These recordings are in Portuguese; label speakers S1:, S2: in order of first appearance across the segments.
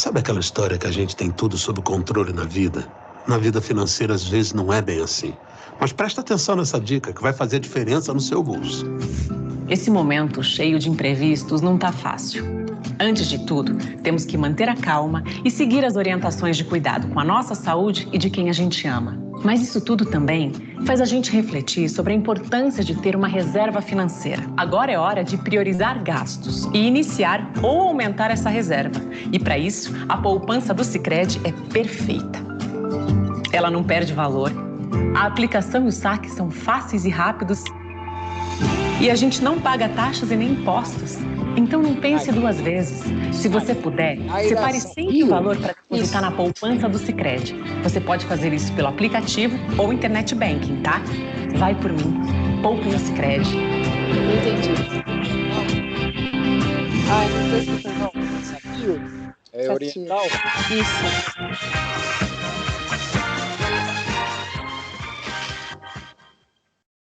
S1: Sabe aquela história que a gente tem tudo sob controle na vida? Na vida financeira, às vezes, não é bem assim. Mas presta atenção nessa dica que vai fazer diferença no seu bolso.
S2: Esse momento cheio de imprevistos não tá fácil. Antes de tudo, temos que manter a calma e seguir as orientações de cuidado com a nossa saúde e de quem a gente ama. Mas isso tudo também faz a gente refletir sobre a importância de ter uma reserva financeira. Agora é hora de priorizar gastos e iniciar ou aumentar essa reserva. E para isso, a poupança do Sicredi é perfeita. Ela não perde valor, a aplicação e o saque são fáceis e rápidos e a gente não paga taxas e nem impostos. Então não pense duas vezes. Se você puder, separe sempre o valor para depositar na poupança do Sicredi. Você pode fazer isso pelo aplicativo ou internet banking, tá? Vai por mim. Poupe no Sicredi.
S3: Não entendi. Não tô escutando.
S4: Satio? É oriental?
S3: Isso.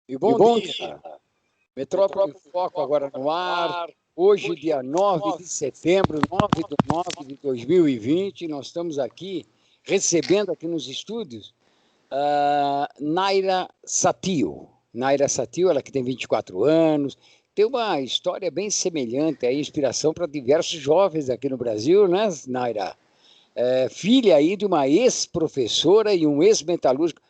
S4: E bom dia. Metrópole em Foco agora no ar. Hoje, dia 9 de setembro, 9/9 de 2020, nós estamos aqui, recebendo aqui nos estúdios, Naira Satio. Naira Satio, ela que tem 24 anos, tem uma história bem semelhante, aí, inspiração para diversos jovens aqui no Brasil, né, Naira? Filha aí de uma ex-professora e um ex-metalúrgico.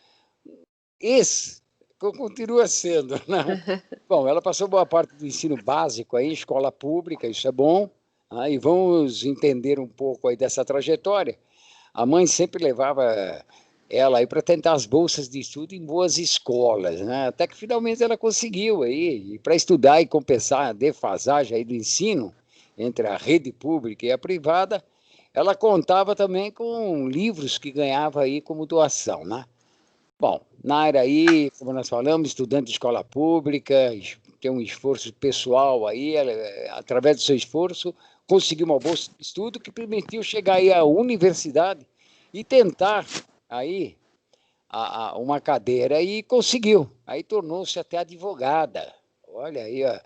S4: Continua sendo, né? Bom, ela passou boa parte do ensino básico aí, escola pública, isso é bom. E vamos entender um pouco aí dessa trajetória. A mãe sempre levava ela aí para tentar as bolsas de estudo em boas escolas, né? Até que finalmente ela conseguiu aí, para estudar e compensar a defasagem aí do ensino entre a rede pública e a privada, ela contava também com livros que ganhava aí como doação, né? Bom, Naira aí, como nós falamos, estudante de escola pública, tem um esforço pessoal aí, ela, através do seu esforço, conseguiu uma bolsa de estudo que permitiu chegar aí à universidade e tentar aí uma cadeira e conseguiu. Aí tornou-se até advogada. Olha aí, ó,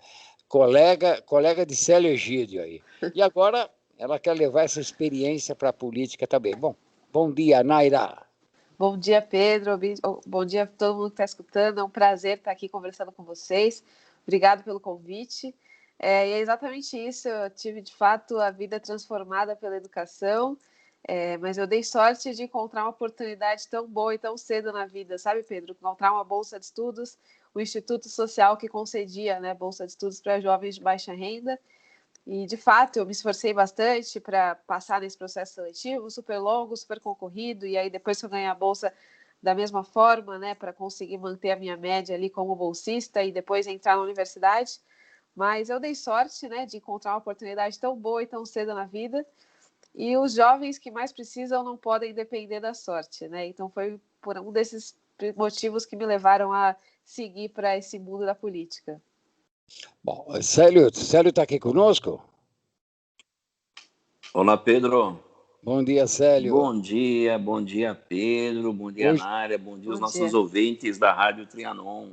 S4: colega de Célio Egídio aí. E agora ela quer levar essa experiência para a política também. Bom dia, Naira.
S3: Bom dia, Pedro. Bom dia a todo mundo que está escutando. É um prazer estar aqui conversando com vocês. Obrigado pelo convite. E é exatamente isso. Eu tive, de fato, a vida transformada pela educação, mas eu dei sorte de encontrar uma oportunidade tão boa e tão cedo na vida, sabe, Pedro? Encontrar uma bolsa de estudos, o Instituto Social que concedia, né, bolsa de estudos para jovens de baixa renda. E, de fato, eu me esforcei bastante para passar nesse processo seletivo, super longo, super concorrido, e aí depois que eu ganhei a bolsa da mesma forma, né, para conseguir manter a minha média ali como bolsista e depois entrar na universidade. Mas eu dei sorte, né, de encontrar uma oportunidade tão boa e tão cedo na vida, e os jovens que mais precisam não podem depender da sorte, né? Então foi por um desses motivos que me levaram a seguir para esse mundo da política.
S4: Bom, Célio está aqui conosco?
S5: Olá, Pedro.
S4: Bom dia, Célio.
S5: Bom dia, Pedro. Bom dia, Nária. Bom dia, os nossos ouvintes da Rádio Trianon.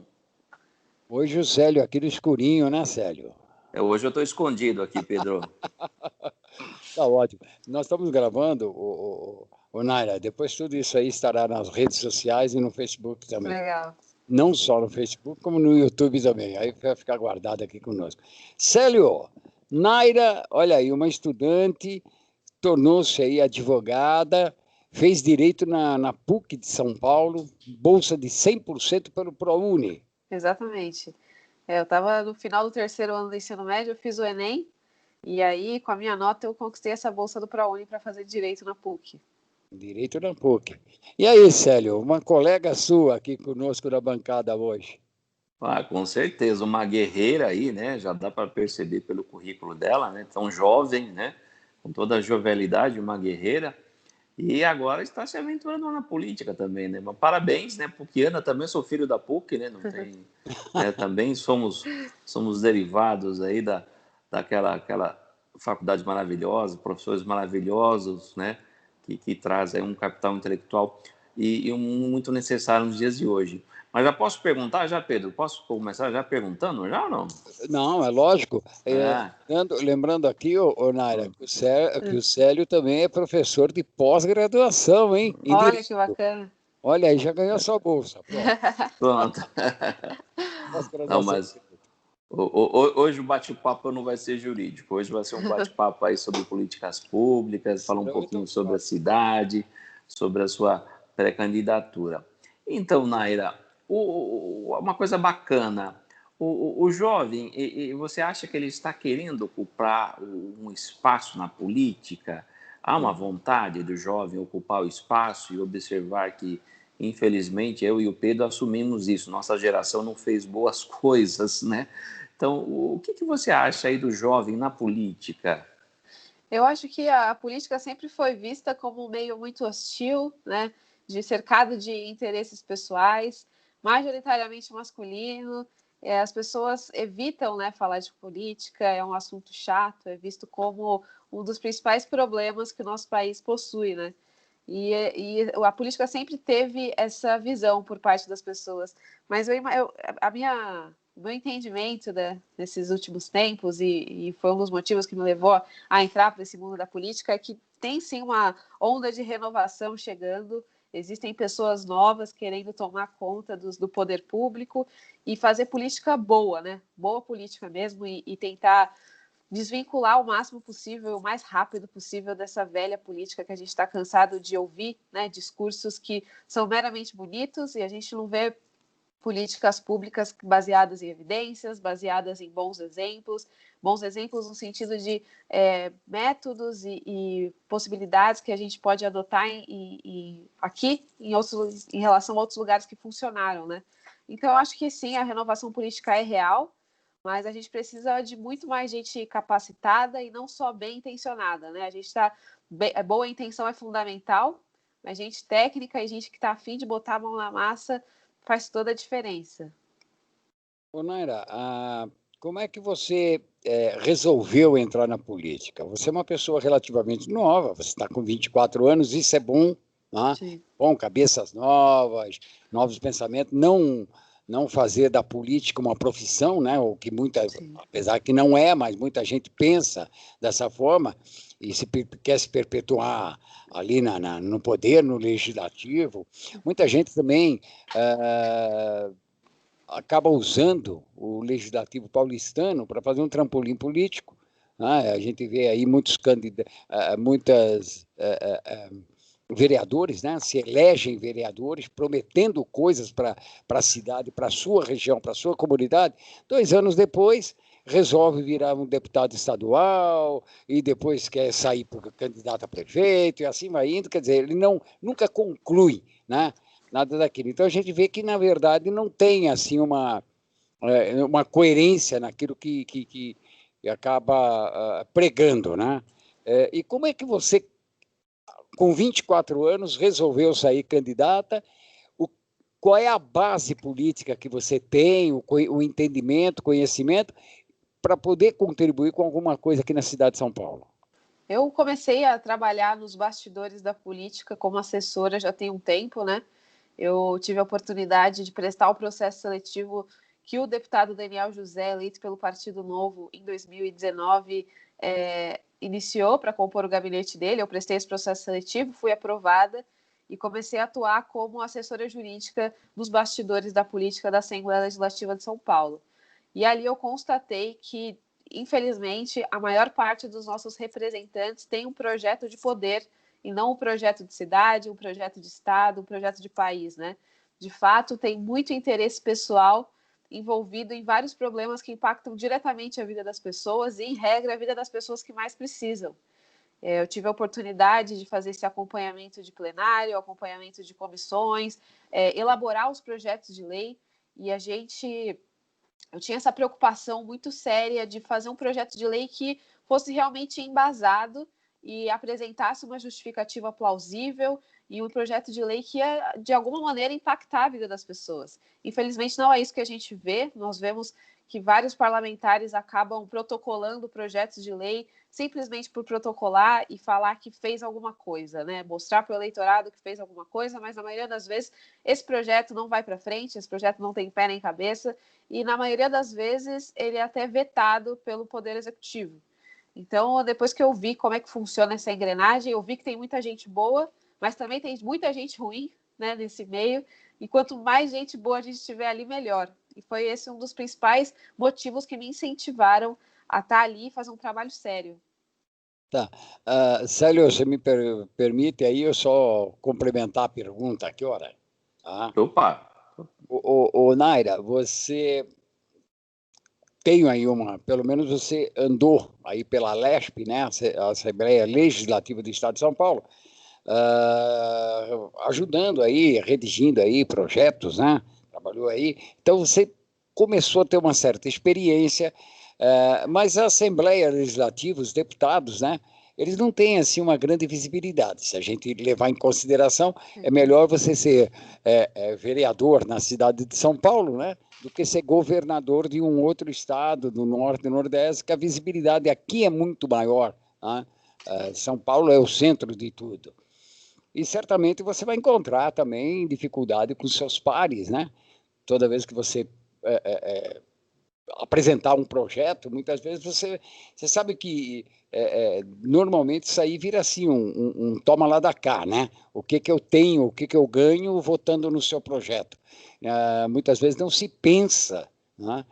S4: Hoje o Célio aqui no escurinho, né, Célio?
S5: Hoje eu estou escondido aqui, Pedro.
S4: Tá ótimo. Nós estamos gravando, o Nária, depois tudo isso aí estará nas redes sociais e no Facebook também.
S3: Legal.
S4: Não só no Facebook, como no YouTube também. Aí vai ficar guardado aqui conosco. Célio, Naira, olha aí, uma estudante, tornou-se aí advogada, fez direito na PUC de São Paulo, bolsa de 100% pelo ProUni.
S3: Exatamente. Eu estava no final do terceiro ano do ensino médio, eu fiz o Enem, e aí, com a minha nota, eu conquistei essa bolsa do ProUni para fazer direito na PUC.
S4: Direito na PUC. E aí, Célio, uma colega sua aqui conosco na bancada hoje.
S5: Com certeza, uma guerreira aí, né? Já dá para perceber pelo currículo dela, né? Tão jovem, né? Com toda a jovialidade, uma guerreira. E agora está se aventurando na política também, né? Mas parabéns, né? PUCiana, também sou filho da PUC, né? Não tem, né? Também somos derivados aí daquela faculdade maravilhosa, professores maravilhosos, né? Que traz aí um capital intelectual e muito necessário nos dias de hoje. Mas já posso perguntar já, Pedro? Posso começar já perguntando já ou não?
S4: Não, é lógico. Lembrando aqui, Naira, que o Célio também é professor de pós-graduação, hein?
S3: Olha que bacana.
S4: Olha aí, já ganhou a sua bolsa.
S5: Pronto. Não, mas hoje o bate-papo não vai ser jurídico. Hoje vai ser um bate-papo aí sobre políticas públicas, falar um pouquinho sobre a cidade, sobre a sua pré-candidatura. Então, Naira, uma coisa bacana, o jovem, você acha que ele está querendo ocupar um espaço na política? Há uma vontade do jovem ocupar o espaço e observar que, infelizmente, eu e o Pedro assumimos isso. Nossa geração não fez boas coisas, né? Então, o que você acha aí do jovem na política?
S3: Eu acho que a política sempre foi vista como um meio muito hostil, né? Cercado de interesses pessoais, majoritariamente masculino. As pessoas evitam, né, falar de política, é um assunto chato, é visto como um dos principais problemas que o nosso país possui, né? E a política sempre teve essa visão por parte das pessoas. Mas o meu entendimento, né, nesses últimos tempos, e foi um dos motivos que me levou a entrar para esse mundo da política, é que tem sim uma onda de renovação chegando. Existem pessoas novas querendo tomar conta do poder público e fazer política boa, né? Boa política mesmo, e tentar desvincular o máximo possível, o mais rápido possível dessa velha política que a gente está cansado de ouvir, né? Discursos que são meramente bonitos e a gente não vê políticas públicas baseadas em evidências, baseadas em bons exemplos no sentido de métodos e possibilidades que a gente pode adotar aqui em relação a outros lugares que funcionaram, né? Então, eu acho que sim, a renovação política é real, mas a gente precisa de muito mais gente capacitada e não só bem intencionada, né? A gente boa intenção é fundamental, mas gente técnica e gente que está a fim de botar a mão na massa faz toda a diferença.
S4: Ô, Naira, como é que você resolveu entrar na política? Você é uma pessoa relativamente nova, você está com 24 anos, isso é bom, né?
S3: Sim.
S4: Bom, cabeças novas, novos pensamentos, não fazer da política uma profissão, né? O que apesar que não é, mas muita gente pensa dessa forma e quer se perpetuar ali no poder, no legislativo. Muita gente também acaba usando o legislativo paulistano para fazer um trampolim político. Né? A gente vê aí muitos vereadores, né, se elegem vereadores prometendo coisas para a cidade, para a sua região, para a sua comunidade. 2 anos depois, resolve virar um deputado estadual e depois quer sair para candidato a prefeito e assim vai indo. Quer dizer, ele nunca conclui, né, nada daquilo. Então, a gente vê que, na verdade, não tem assim uma coerência naquilo que acaba pregando, né? E como é que você, com 24 anos, resolveu sair candidata? Qual é a base política que você tem, o entendimento, o conhecimento, para poder contribuir com alguma coisa aqui na cidade de São Paulo?
S3: Eu comecei a trabalhar nos bastidores da política como assessora já tem um tempo, né? Eu tive a oportunidade de prestar o processo seletivo que o deputado Daniel José, eleito pelo Partido Novo em 2019, iniciou para compor o gabinete dele. Eu prestei esse processo seletivo, fui aprovada e comecei a atuar como assessora jurídica dos bastidores da política da Assembleia Legislativa de São Paulo. E ali eu constatei que, infelizmente, a maior parte dos nossos representantes tem um projeto de poder e não um projeto de cidade, um projeto de estado, um projeto de país, né? De fato, tem muito interesse pessoal envolvido em vários problemas que impactam diretamente a vida das pessoas e, em regra, a vida das pessoas que mais precisam. Eu tive a oportunidade de fazer esse acompanhamento de plenário, acompanhamento de comissões, elaborar os projetos de lei, e eu tinha essa preocupação muito séria de fazer um projeto de lei que fosse realmente embasado e apresentasse uma justificativa plausível em um projeto de lei que ia, de alguma maneira, impactar a vida das pessoas. Infelizmente, não é isso que a gente vê. Nós vemos que vários parlamentares acabam protocolando projetos de lei simplesmente por protocolar e falar que fez alguma coisa, né? Mostrar para o eleitorado que fez alguma coisa, mas na maioria das vezes esse projeto não vai para frente, esse projeto não tem pé nem cabeça, e na maioria das vezes ele é até vetado pelo Poder Executivo. Então, depois que eu vi como é que funciona essa engrenagem, eu vi que tem muita gente boa, mas também tem muita gente ruim, né, nesse meio, e quanto mais gente boa a gente tiver ali, melhor. E foi esse um dos principais motivos que me incentivaram a estar ali e fazer um trabalho sério.
S4: Tá. Célio, você me permite aí eu só complementar a pergunta, que hora? Tá?
S5: Opa!
S4: Naira, você tem aí pelo menos você andou aí pela LESP, né, a Assembleia Legislativa do Estado de São Paulo, ajudando aí, redigindo aí projetos, né, trabalhou aí, então você começou a ter uma certa experiência, mas a Assembleia Legislativa, os deputados, né, eles não têm assim uma grande visibilidade. Se a gente levar em consideração, é melhor você ser vereador na cidade de São Paulo, né, do que ser governador de um outro estado, do Norte e Nordeste, que a visibilidade aqui é muito maior, né? São Paulo é o centro de tudo. E certamente você vai encontrar também dificuldade com seus pares, né? Toda vez que você apresentar um projeto, muitas vezes você sabe que normalmente isso aí vira assim um toma lá da cá, né? O que eu tenho, o que eu ganho votando no seu projeto. Muitas vezes não se pensa, né,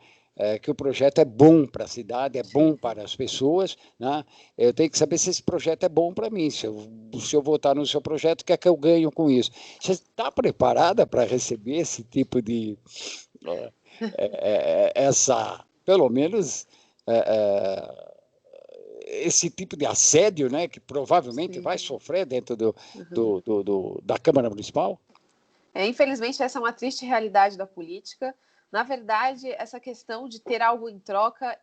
S4: que o projeto é bom para a cidade, é bom para as pessoas, né? Eu tenho que saber se esse projeto é bom para mim. Se eu votar no seu projeto, o que é que eu ganho com isso? Você está preparada para receber esse tipo de pelo menos esse tipo de assédio, né, que provavelmente vai sofrer dentro da Câmara Municipal?
S3: Infelizmente, essa é uma triste realidade da política. Na verdade, essa questão de ter algo em troca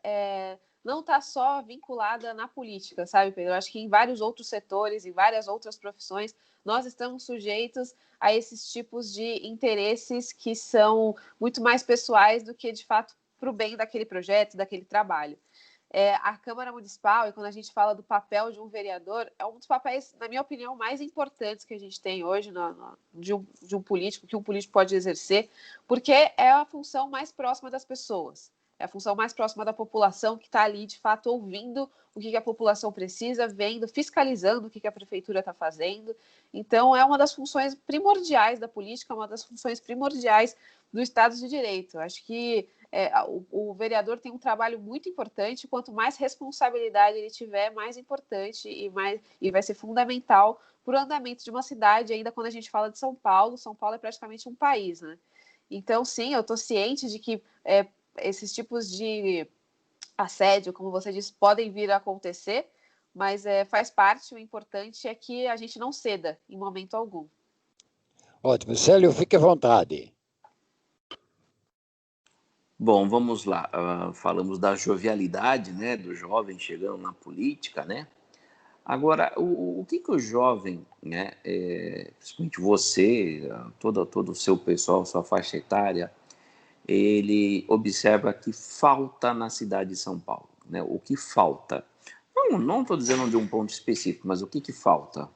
S3: não está só vinculada na política, sabe, Pedro? Eu acho que em vários outros setores, em várias outras profissões, nós estamos sujeitos a esses tipos de interesses que são muito mais pessoais do que, de fato, para o bem daquele projeto, daquele trabalho. A Câmara Municipal, e quando a gente fala do papel de um vereador, é um dos papéis, na minha opinião, mais importantes que a gente tem hoje de um político, que um político pode exercer, porque é a função mais próxima das pessoas, é a função mais próxima da população que está ali, de fato, ouvindo o que a população precisa, vendo, fiscalizando o que a prefeitura está fazendo. Então, é uma das funções primordiais da política, uma das funções primordiais do Estado de Direito. Acho que o vereador tem um trabalho muito importante. Quanto mais responsabilidade ele tiver, mais importante e vai ser fundamental para o andamento de uma cidade. Ainda quando a gente fala de São Paulo é praticamente um país, né? Então, sim, eu estou ciente de que esses tipos de assédio, como você disse, podem vir a acontecer, mas faz parte. O importante é que a gente não ceda em momento algum.
S4: Ótimo. Célio, fique à vontade.
S5: Bom, vamos lá. Falamos da jovialidade, né, do jovem chegando na política, né? Agora, o que o jovem, né, principalmente você, todo o seu pessoal, sua faixa etária, ele observa que falta na cidade de São Paulo, né? O que falta? Não estou dizendo de um ponto específico, mas o que falta?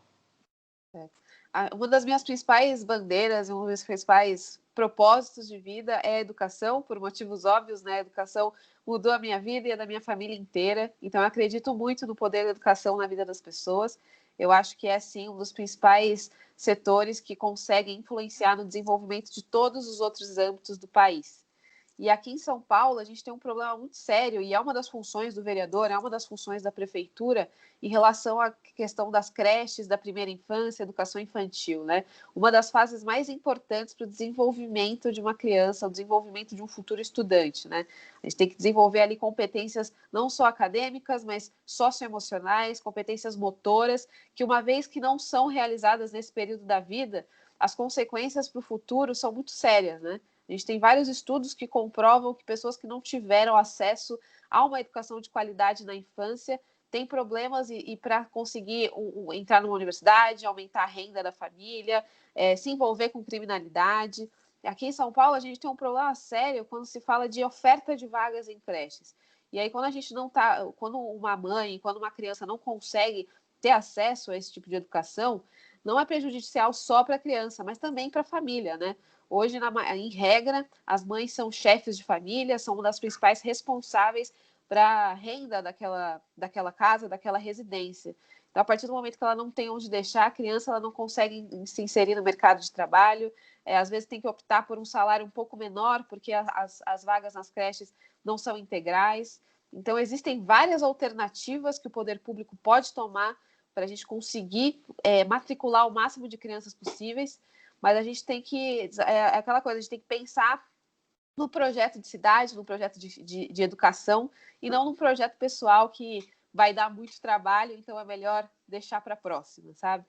S3: Uma das minhas principais bandeiras, um dos meus principais propósitos de vida é a educação, por motivos óbvios, né? A educação mudou a minha vida e a da minha família inteira, então eu acredito muito no poder da educação na vida das pessoas. Eu acho que é, sim, um dos principais setores que conseguem influenciar no desenvolvimento de todos os outros âmbitos do país. E aqui em São Paulo, a gente tem um problema muito sério, e é uma das funções do vereador, é uma das funções da prefeitura, em relação à questão das creches, da primeira infância, educação infantil, né? Uma das fases mais importantes para o desenvolvimento de uma criança, o desenvolvimento de um futuro estudante, né? A gente tem que desenvolver ali competências não só acadêmicas, mas socioemocionais, competências motoras, que uma vez que não são realizadas nesse período da vida, as consequências para o futuro são muito sérias, né? A gente tem vários estudos que comprovam que pessoas que não tiveram acesso a uma educação de qualidade na infância tem problemas e para conseguir entrar numa universidade, aumentar a renda da família, se envolver com criminalidade. Aqui em São Paulo, a gente tem um problema sério quando se fala de oferta de vagas em creches. E aí, quando a gente não tá, quando uma mãe, quando uma criança não consegue ter acesso a esse tipo de educação, não é prejudicial só para a criança, mas também para a família, né? Hoje, em regra, as mães são chefes de família, são uma das principais responsáveis para a renda daquela casa, daquela residência. Então, a partir do momento que ela não tem onde deixar a criança, ela não consegue se inserir no mercado de trabalho, às vezes tem que optar por um salário um pouco menor, porque as vagas nas creches não são integrais. Então, existem várias alternativas que o poder público pode tomar para a gente conseguir matricular o máximo de crianças possíveis, mas a gente tem que, aquela coisa, a gente tem que pensar no projeto de cidade, no projeto de educação, e não num projeto pessoal que vai dar muito trabalho, então é melhor deixar para a próxima, sabe?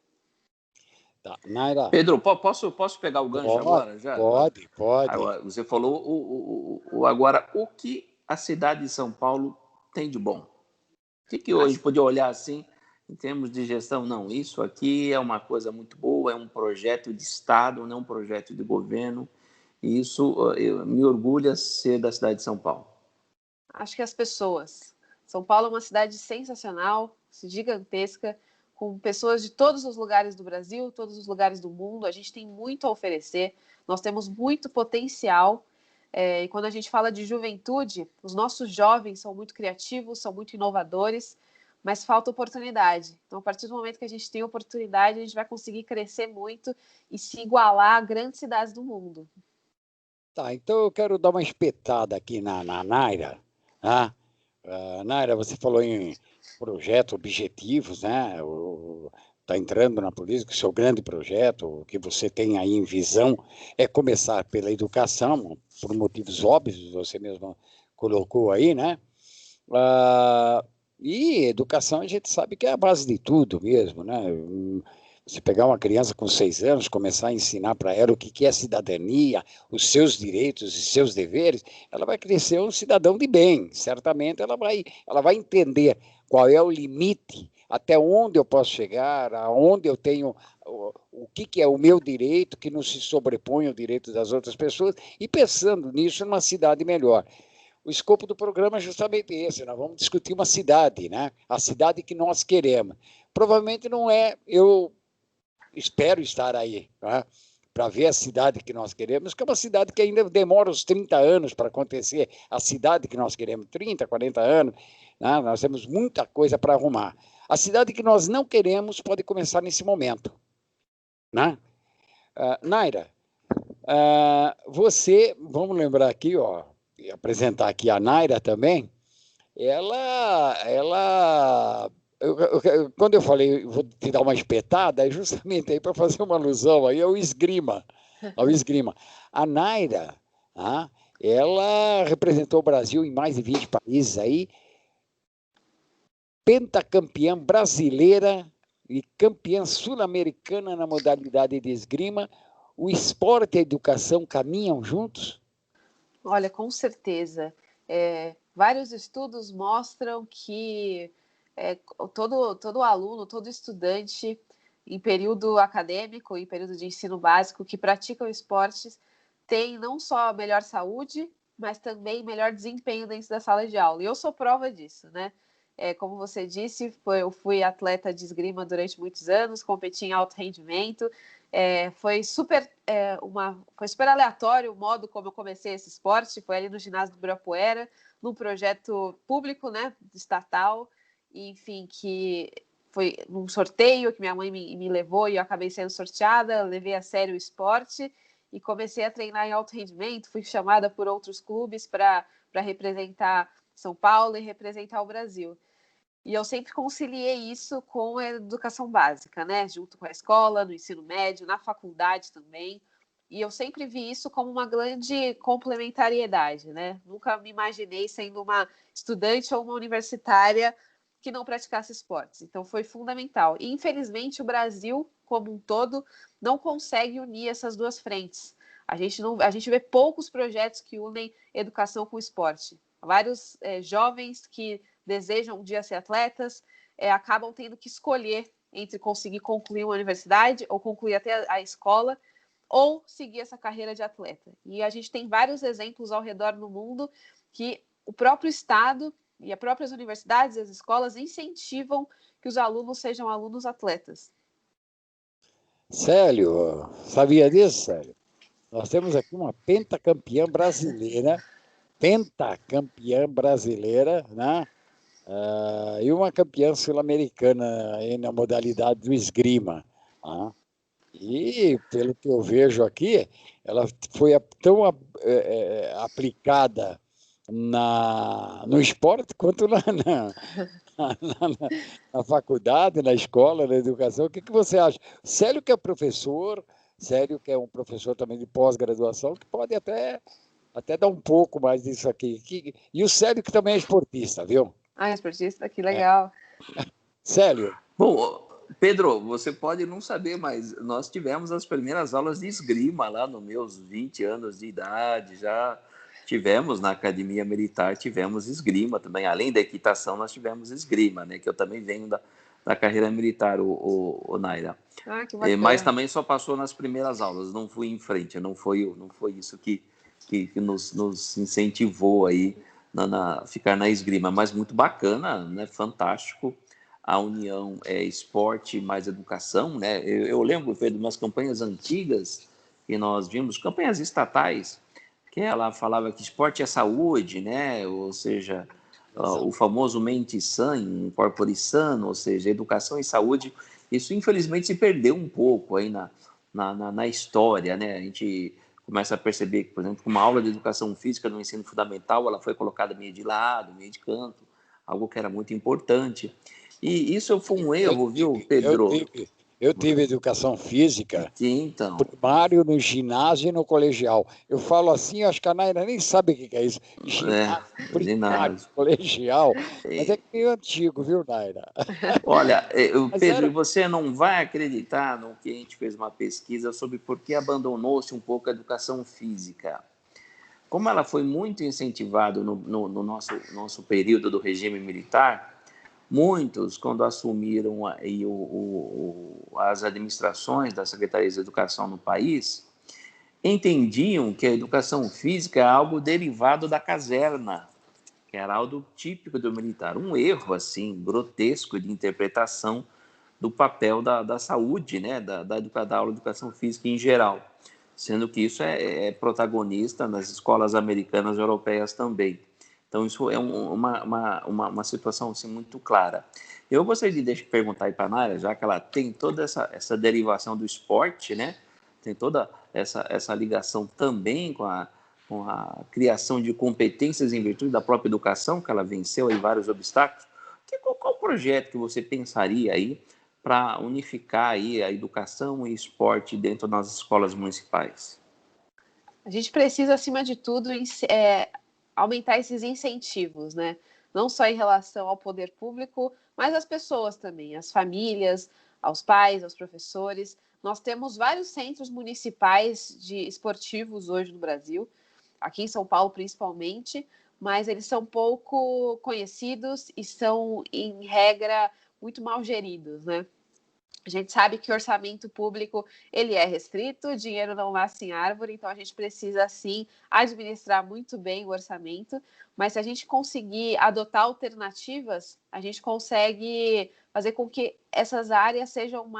S4: Tá, Naira.
S5: Pedro, posso pegar o gancho agora? Já?
S4: Pode.
S5: Agora, você falou agora o que a cidade de São Paulo tem de bom. O que hoje podia olhar assim, em termos de gestão? Não, isso aqui é uma coisa muito boa, é um projeto de Estado, não um projeto de governo. E isso me orgulha ser da cidade de São Paulo.
S3: Acho que as pessoas. São Paulo é uma cidade sensacional, gigantesca, com pessoas de todos os lugares do Brasil, todos os lugares do mundo. A gente tem muito a oferecer, nós temos muito potencial. E quando a gente fala de juventude, os nossos jovens são muito criativos, são muito inovadores, mas falta oportunidade. Então, a partir do momento que a gente tem oportunidade, a gente vai conseguir crescer muito e se igualar a grandes cidades do mundo.
S4: Tá, então eu quero dar uma espetada aqui na Naira. Tá? Naira, você falou em projetos, objetivos, né? Está entrando na política, o seu grande projeto, o que você tem aí em visão é começar pela educação, por motivos óbvios, você mesmo colocou aí, né? E educação a gente sabe que é a base de tudo mesmo, né? Você pegar uma criança com 6 anos, começar a ensinar para ela o que é cidadania, os seus direitos e seus deveres, ela vai crescer um cidadão de bem. Certamente ela vai entender qual é o limite, até onde eu posso chegar, aonde eu tenho, o que é o meu direito, que não se sobrepõe ao direito das outras pessoas, e pensando nisso numa cidade melhor. O escopo do programa é justamente esse, nós vamos discutir uma cidade, né? A cidade que nós queremos. Provavelmente não é, eu espero estar aí, tá? Para ver a cidade que nós queremos, que é uma cidade que ainda demora uns 30 anos para acontecer, a cidade que nós queremos, 30, 40 anos, né? Nós temos muita coisa para arrumar. A cidade que nós não queremos pode começar nesse momento, né? Naira, você, vamos lembrar aqui, ó, e apresentar aqui a Naira também, quando eu falei, vou te dar uma espetada, é justamente aí para fazer uma alusão aí ao esgrima. A Naira, ela representou o Brasil em mais de 20 países aí, pentacampeã brasileira e campeã sul-americana na modalidade de esgrima. O esporte e a educação caminham juntos?
S3: Olha, com certeza. Vários estudos mostram que todo aluno, todo estudante em período acadêmico, em período de ensino básico, que praticam esportes, tem não só melhor saúde, mas também melhor desempenho dentro da sala de aula. E eu sou prova disso, né? Como você disse, eu fui atleta de esgrima durante muitos anos, competi em alto rendimento. Foi super aleatório o modo como eu comecei esse esporte. Foi ali no ginásio do Ibirapuera, num projeto público, né, estatal, e, enfim, que foi num sorteio que minha mãe me levou e eu acabei sendo sorteada. Eu levei a sério o esporte e comecei a treinar em alto rendimento. Fui chamada por outros clubes para representar São Paulo e representar o Brasil. E eu sempre conciliei isso com a educação básica, né? Junto com a escola, no ensino médio, na faculdade também. E eu sempre vi isso como uma grande complementariedade, né? Nunca me imaginei sendo uma estudante ou uma universitária que não praticasse esportes. Então foi fundamental. E, infelizmente, o Brasil, como um todo, não consegue unir essas duas frentes. A gente vê poucos projetos que unem educação com esporte. Vários jovens que desejam um dia ser atletas, acabam tendo que escolher entre conseguir concluir uma universidade ou concluir até a escola ou seguir essa carreira de atleta. E a gente tem vários exemplos ao redor do mundo que o próprio Estado e as próprias universidades e as escolas incentivam que os alunos sejam alunos atletas.
S4: Célio, sabia disso, Célio? Nós temos aqui uma pentacampeã brasileira, né? E uma campeã sul-americana na modalidade do esgrima. Né? E, pelo que eu vejo aqui, ela foi tão aplicada no esporte quanto na faculdade, na escola, na educação. O que você acha? Célio, que é professor, Célio, que é um professor também de pós-graduação, que pode até dar um pouco mais disso aqui. E o Célio, que também é esportista, viu?
S3: Esportista, que legal.
S4: Célio.
S5: Bom, Pedro, você pode não saber, mas nós tivemos as primeiras aulas de esgrima lá nos meus 20 anos de idade, já tivemos na Academia Militar, tivemos esgrima também, além da equitação, nós tivemos esgrima, né, que eu também venho da carreira militar, o Naira.
S3: Que bacana.
S5: Mas também só passou nas primeiras aulas, não fui em frente, não foi isso que nos incentivou aí ficar na esgrima, mas muito bacana, né, fantástico. A união é esporte mais educação, né? Eu lembro, Pedro, de umas campanhas antigas que nós vimos, campanhas estatais, que ela falava que esporte é saúde, né? Ou seja, o famoso mente sã, corpore sano, ou seja, educação e saúde. Isso, infelizmente, se perdeu um pouco aí na história, né? A gente começa a perceber que, por exemplo, uma aula de educação física no ensino fundamental, ela foi colocada meio de lado, meio de canto, algo que era muito importante. E isso foi um erro, viu, Pedro?
S4: Eu tive educação física,
S5: então,
S4: primário, no ginásio e no colegial. Eu falo assim, acho que a Naira nem sabe o que é isso. Ginásio, primário, colegial. Mas é meio antigo, viu, Naira?
S5: Olha, Pedro, você não vai acreditar no que a gente fez uma pesquisa sobre por que abandonou-se um pouco a educação física. Como ela foi muito incentivada no nosso período do regime militar, muitos, quando assumiram as administrações das secretarias de educação no país, entendiam que a educação física é algo derivado da caserna, que era algo típico do militar. Um erro, assim, grotesco de interpretação do papel da saúde, né, da aula de educação física em geral, sendo que isso é protagonista nas escolas americanas e europeias também. Então, isso é uma situação assim, muito clara. Eu gostaria de perguntar aí para a Naira, já que ela tem toda essa derivação do esporte, né? Tem toda essa ligação também com a criação de competências em virtude da própria educação, que ela venceu aí vários obstáculos. Qual projeto que você pensaria aí para unificar aí a educação e esporte dentro das escolas municipais?
S3: A gente precisa, acima de tudo, aumentar esses incentivos, né? Não só em relação ao poder público, mas às pessoas também, às famílias, aos pais, aos professores. Nós temos vários centros municipais de esportivos hoje no Brasil, aqui em São Paulo principalmente, mas eles são pouco conhecidos e são, em regra, muito mal geridos, né? A gente sabe que o orçamento público ele é restrito, o dinheiro não nasce em árvore, então a gente precisa, sim, administrar muito bem o orçamento, mas se a gente conseguir adotar alternativas, a gente consegue fazer com que essas áreas sejam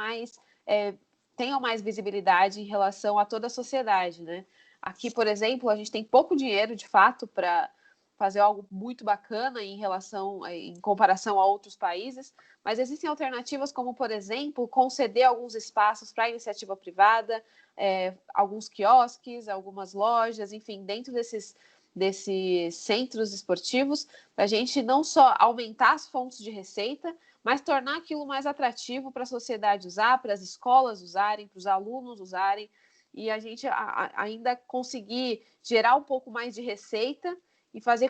S3: tenham mais visibilidade em relação a toda a sociedade, né? Aqui, por exemplo, a gente tem pouco dinheiro, de fato, para fazer algo muito bacana em comparação a outros países, mas existem alternativas como, por exemplo, conceder alguns espaços para a iniciativa privada, alguns quiosques, algumas lojas, enfim, dentro desses centros esportivos, para a gente não só aumentar as fontes de receita, mas tornar aquilo mais atrativo para a sociedade usar, para as escolas usarem, para os alunos usarem, e a gente ainda conseguir gerar um pouco mais de receita e fazer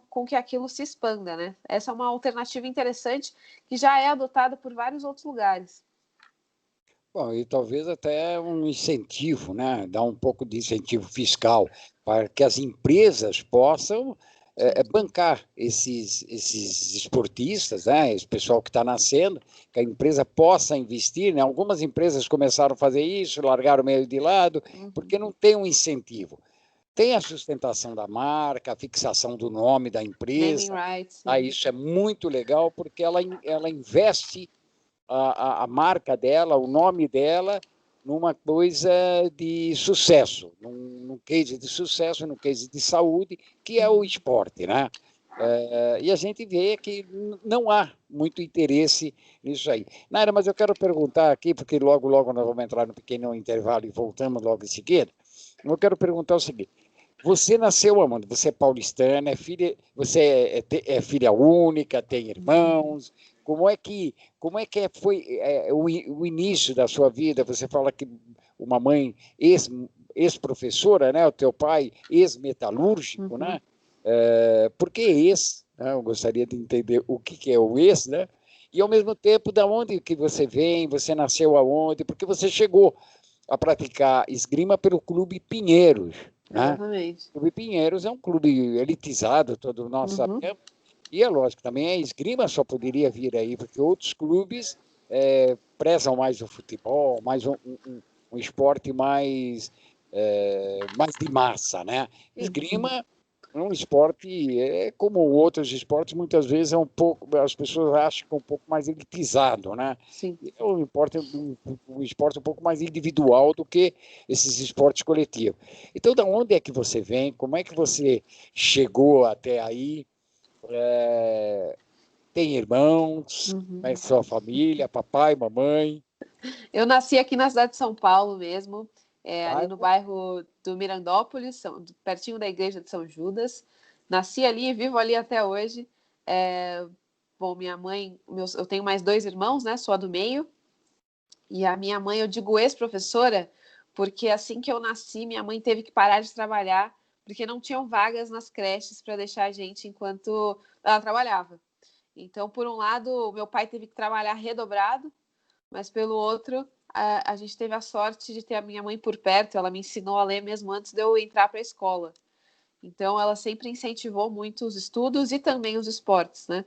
S3: com que aquilo se expanda, né? Essa é uma alternativa interessante que já é adotada por vários outros lugares.
S4: Bom, e talvez até um incentivo, né? Dar um pouco de incentivo fiscal para que as empresas possam bancar esses esportistas, né, esse pessoal que está nascendo, que a empresa possa investir, né? Algumas empresas começaram a fazer isso, largaram meio de lado, porque não tem um incentivo. Tem a sustentação da marca, a fixação do nome da empresa.
S3: Naming rights.
S4: Isso é muito legal, porque ela investe a marca dela, o nome dela, numa coisa de sucesso, num case de sucesso, num case de saúde, que é o esporte, né? E a gente vê que não há muito interesse nisso aí. Naira, mas eu quero perguntar aqui, porque logo nós vamos entrar no pequeno intervalo e voltamos logo em seguida. Eu quero perguntar o seguinte: você nasceu aonde? Você é paulistana, você é filha única, tem irmãos? Como é que foi o início da sua vida? Você fala que uma mãe ex-professora, né? O teu pai ex-metalúrgico, né? Por que ex? Né? Eu gostaria de entender o que é o ex, né? E, ao mesmo tempo, de onde que você vem? Você nasceu aonde? Porque você chegou a praticar esgrima pelo Clube Pinheiros, né?
S3: Exatamente.
S4: O Clube Pinheiros é um clube elitizado, todos nós sabemos. E é lógico, também a esgrima só poderia vir aí, porque outros clubes prezam mais o futebol, mais um esporte mais de massa, né? Esgrima é um esporte, como outros esportes, muitas vezes as pessoas acham que é um pouco mais elitizado, né?
S3: Sim.
S4: É um esporte um pouco mais individual do que esses esportes coletivos. Então, de onde é que você vem? Como é que você chegou até aí? Tem irmãos? Como é sua família? Papai, mamãe?
S3: Eu nasci aqui na cidade de São Paulo mesmo, ali no bairro do Mirandópolis, pertinho da igreja de São Judas. Nasci ali e vivo ali até hoje. Bom, minha mãe, eu tenho mais 2 irmãos, né? Sou a do meio. E a minha mãe, eu digo ex-professora, porque assim que eu nasci, minha mãe teve que parar de trabalhar, porque não tinham vagas nas creches para deixar a gente enquanto ela trabalhava. Então, por um lado, meu pai teve que trabalhar redobrado, mas pelo outro, a gente teve a sorte de ter a minha mãe por perto. Ela me ensinou a ler mesmo antes de eu entrar para a escola. Então, ela sempre incentivou muito os estudos e também os esportes, né?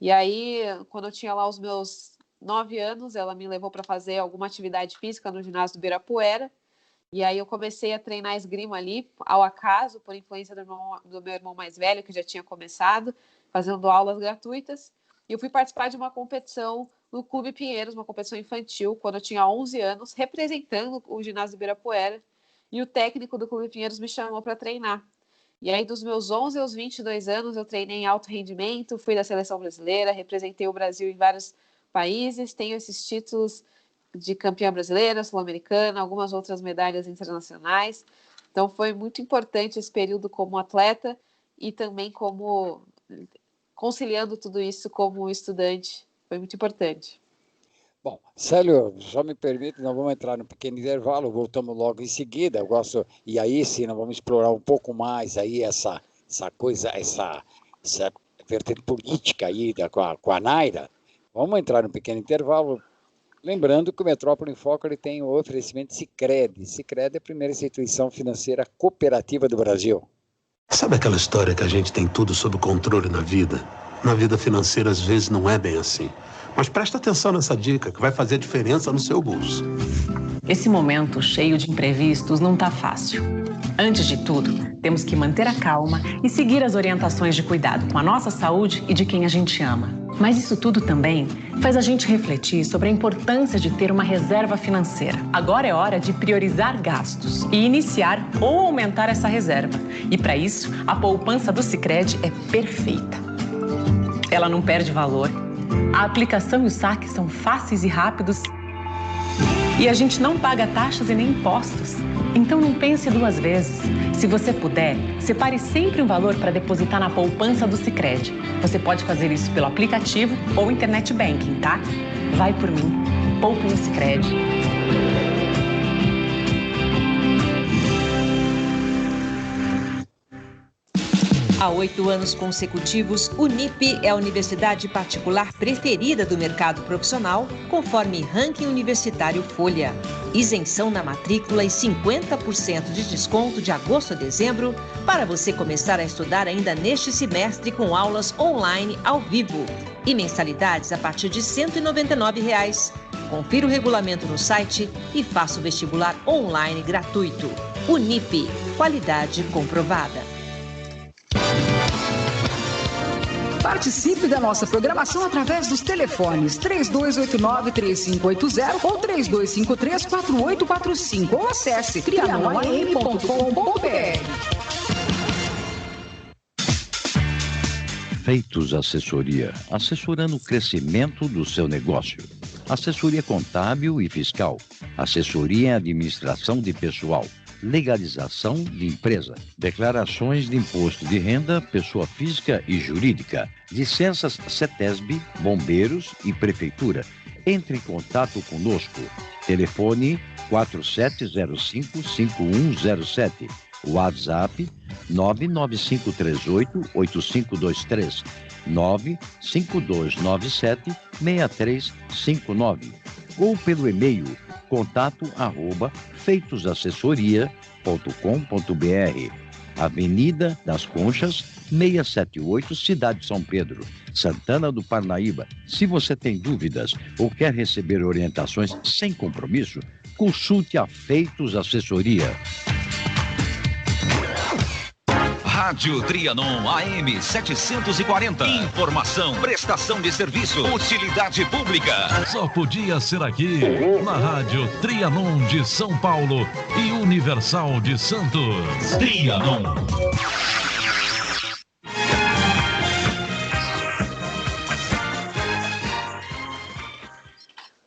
S3: E aí, quando eu tinha lá os meus 9 anos, ela me levou para fazer alguma atividade física no ginásio do Ibirapuera. E aí eu comecei a treinar esgrima ali, ao acaso, por influência do meu irmão mais velho, que já tinha começado, fazendo aulas gratuitas. E eu fui participar de uma competição no Clube Pinheiros, uma competição infantil, quando eu tinha 11 anos, representando o ginásio do Ibirapuera. E o técnico do Clube Pinheiros me chamou para treinar. E aí, dos meus 11 aos 22 anos, eu treinei em alto rendimento, fui da seleção brasileira, representei o Brasil em vários países, tenho esses títulos de campeã brasileira, sul-americana, algumas outras medalhas internacionais. Então, foi muito importante esse período como atleta e também como conciliando tudo isso como estudante. Foi muito importante.
S4: Bom, Célio, só me permite, nós vamos entrar no pequeno intervalo, voltamos logo em seguida. Eu gosto, e aí sim, nós vamos explorar um pouco mais aí essa vertente política aí com a Naira. Vamos entrar no pequeno intervalo. Lembrando que o Metrópole em Foco ele tem o oferecimento Sicredi. Sicredi é a primeira instituição financeira cooperativa do Brasil.
S1: Sabe aquela história que a gente tem tudo sob controle na vida? Na vida financeira, às vezes, não é bem assim. Mas presta atenção nessa dica, que vai fazer diferença no seu bolso.
S2: Esse momento cheio de imprevistos não tá fácil. Antes de tudo, temos que manter a calma e seguir as orientações de cuidado com a nossa saúde e de quem a gente ama. Mas isso tudo também faz a gente refletir sobre a importância de ter uma reserva financeira. Agora é hora de priorizar gastos e iniciar ou aumentar essa reserva. E para isso, a poupança do Sicredi é perfeita. Ela não perde valor. A aplicação e o saque são fáceis e rápidos. E a gente não paga taxas e nem impostos. Então não pense 2 vezes. Se você puder, separe sempre um valor para depositar na poupança do Sicredi. Você pode fazer isso pelo aplicativo ou internet banking, tá? Vai por mim. Poupe no Sicredi.
S6: Há 8 anos consecutivos, Unip é a universidade particular preferida do mercado profissional, conforme ranking universitário Folha. Isenção na matrícula e 50% de desconto de agosto a dezembro para você começar a estudar ainda neste semestre com aulas online ao vivo. E mensalidades a partir de R$ 199. Confira o regulamento no site e faça o vestibular online gratuito. Unip, qualidade comprovada.
S7: Participe da nossa programação através dos telefones 3289-3580 ou 3253-4845 ou acesse trianoam.com.br.
S8: Feitos Assessoria, assessorando o crescimento do seu negócio. Assessoria contábil e fiscal, assessoria em administração de pessoal, legalização de empresa, declarações de imposto de renda, pessoa física e jurídica, licenças CETESB, bombeiros e prefeitura. Entre em contato conosco. Telefone 4705-5107. WhatsApp 99538-8523. 95297-6359. Ou pelo e-mail contato@feitosassessoria.com.br. Avenida das Conchas, 678, Cidade de São Pedro, Santana do Parnaíba. Se você tem dúvidas ou quer receber orientações sem compromisso, consulte a Feitos Assessoria.
S9: Rádio Trianon AM 740. Informação, prestação de serviço, utilidade pública.
S10: Só podia ser aqui, na Rádio Trianon de São Paulo e Universal de Santos.
S9: Trianon.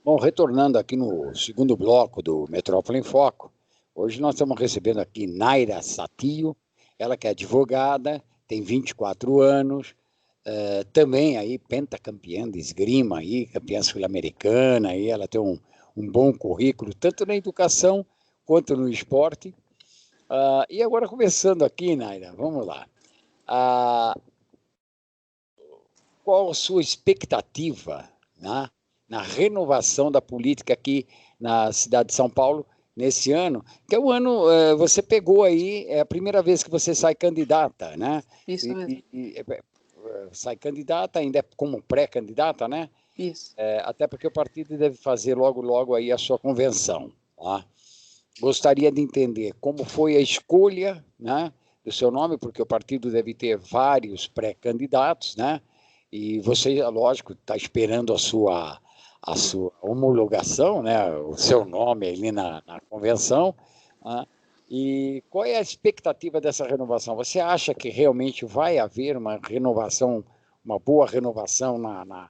S4: Bom, retornando aqui no segundo bloco do Metrópole em Foco, hoje nós estamos recebendo aqui Naira Satio. Ela que é advogada, tem 24 anos, também aí pentacampeã de esgrima, aí, campeã sul-americana, aí ela tem um bom currículo, tanto na educação quanto no esporte. E agora começando aqui, Naira, vamos lá. Qual a sua expectativa, né, na renovação da política aqui na cidade de São Paulo, nesse ano, que é o ano, você pegou aí, é a primeira vez que você sai candidata, né?
S3: Isso mesmo.
S4: Sai candidata, ainda é como pré-candidata, né?
S3: Isso.
S4: Até porque o partido deve fazer logo aí a sua convenção. Tá? Gostaria de entender como foi a escolha, né, do seu nome, porque o partido deve ter vários pré-candidatos, né? E você, lógico, está esperando a sua homologação, né, o seu nome ali na convenção, né? E qual é a expectativa dessa renovação? Você acha que realmente vai haver uma renovação, uma boa renovação na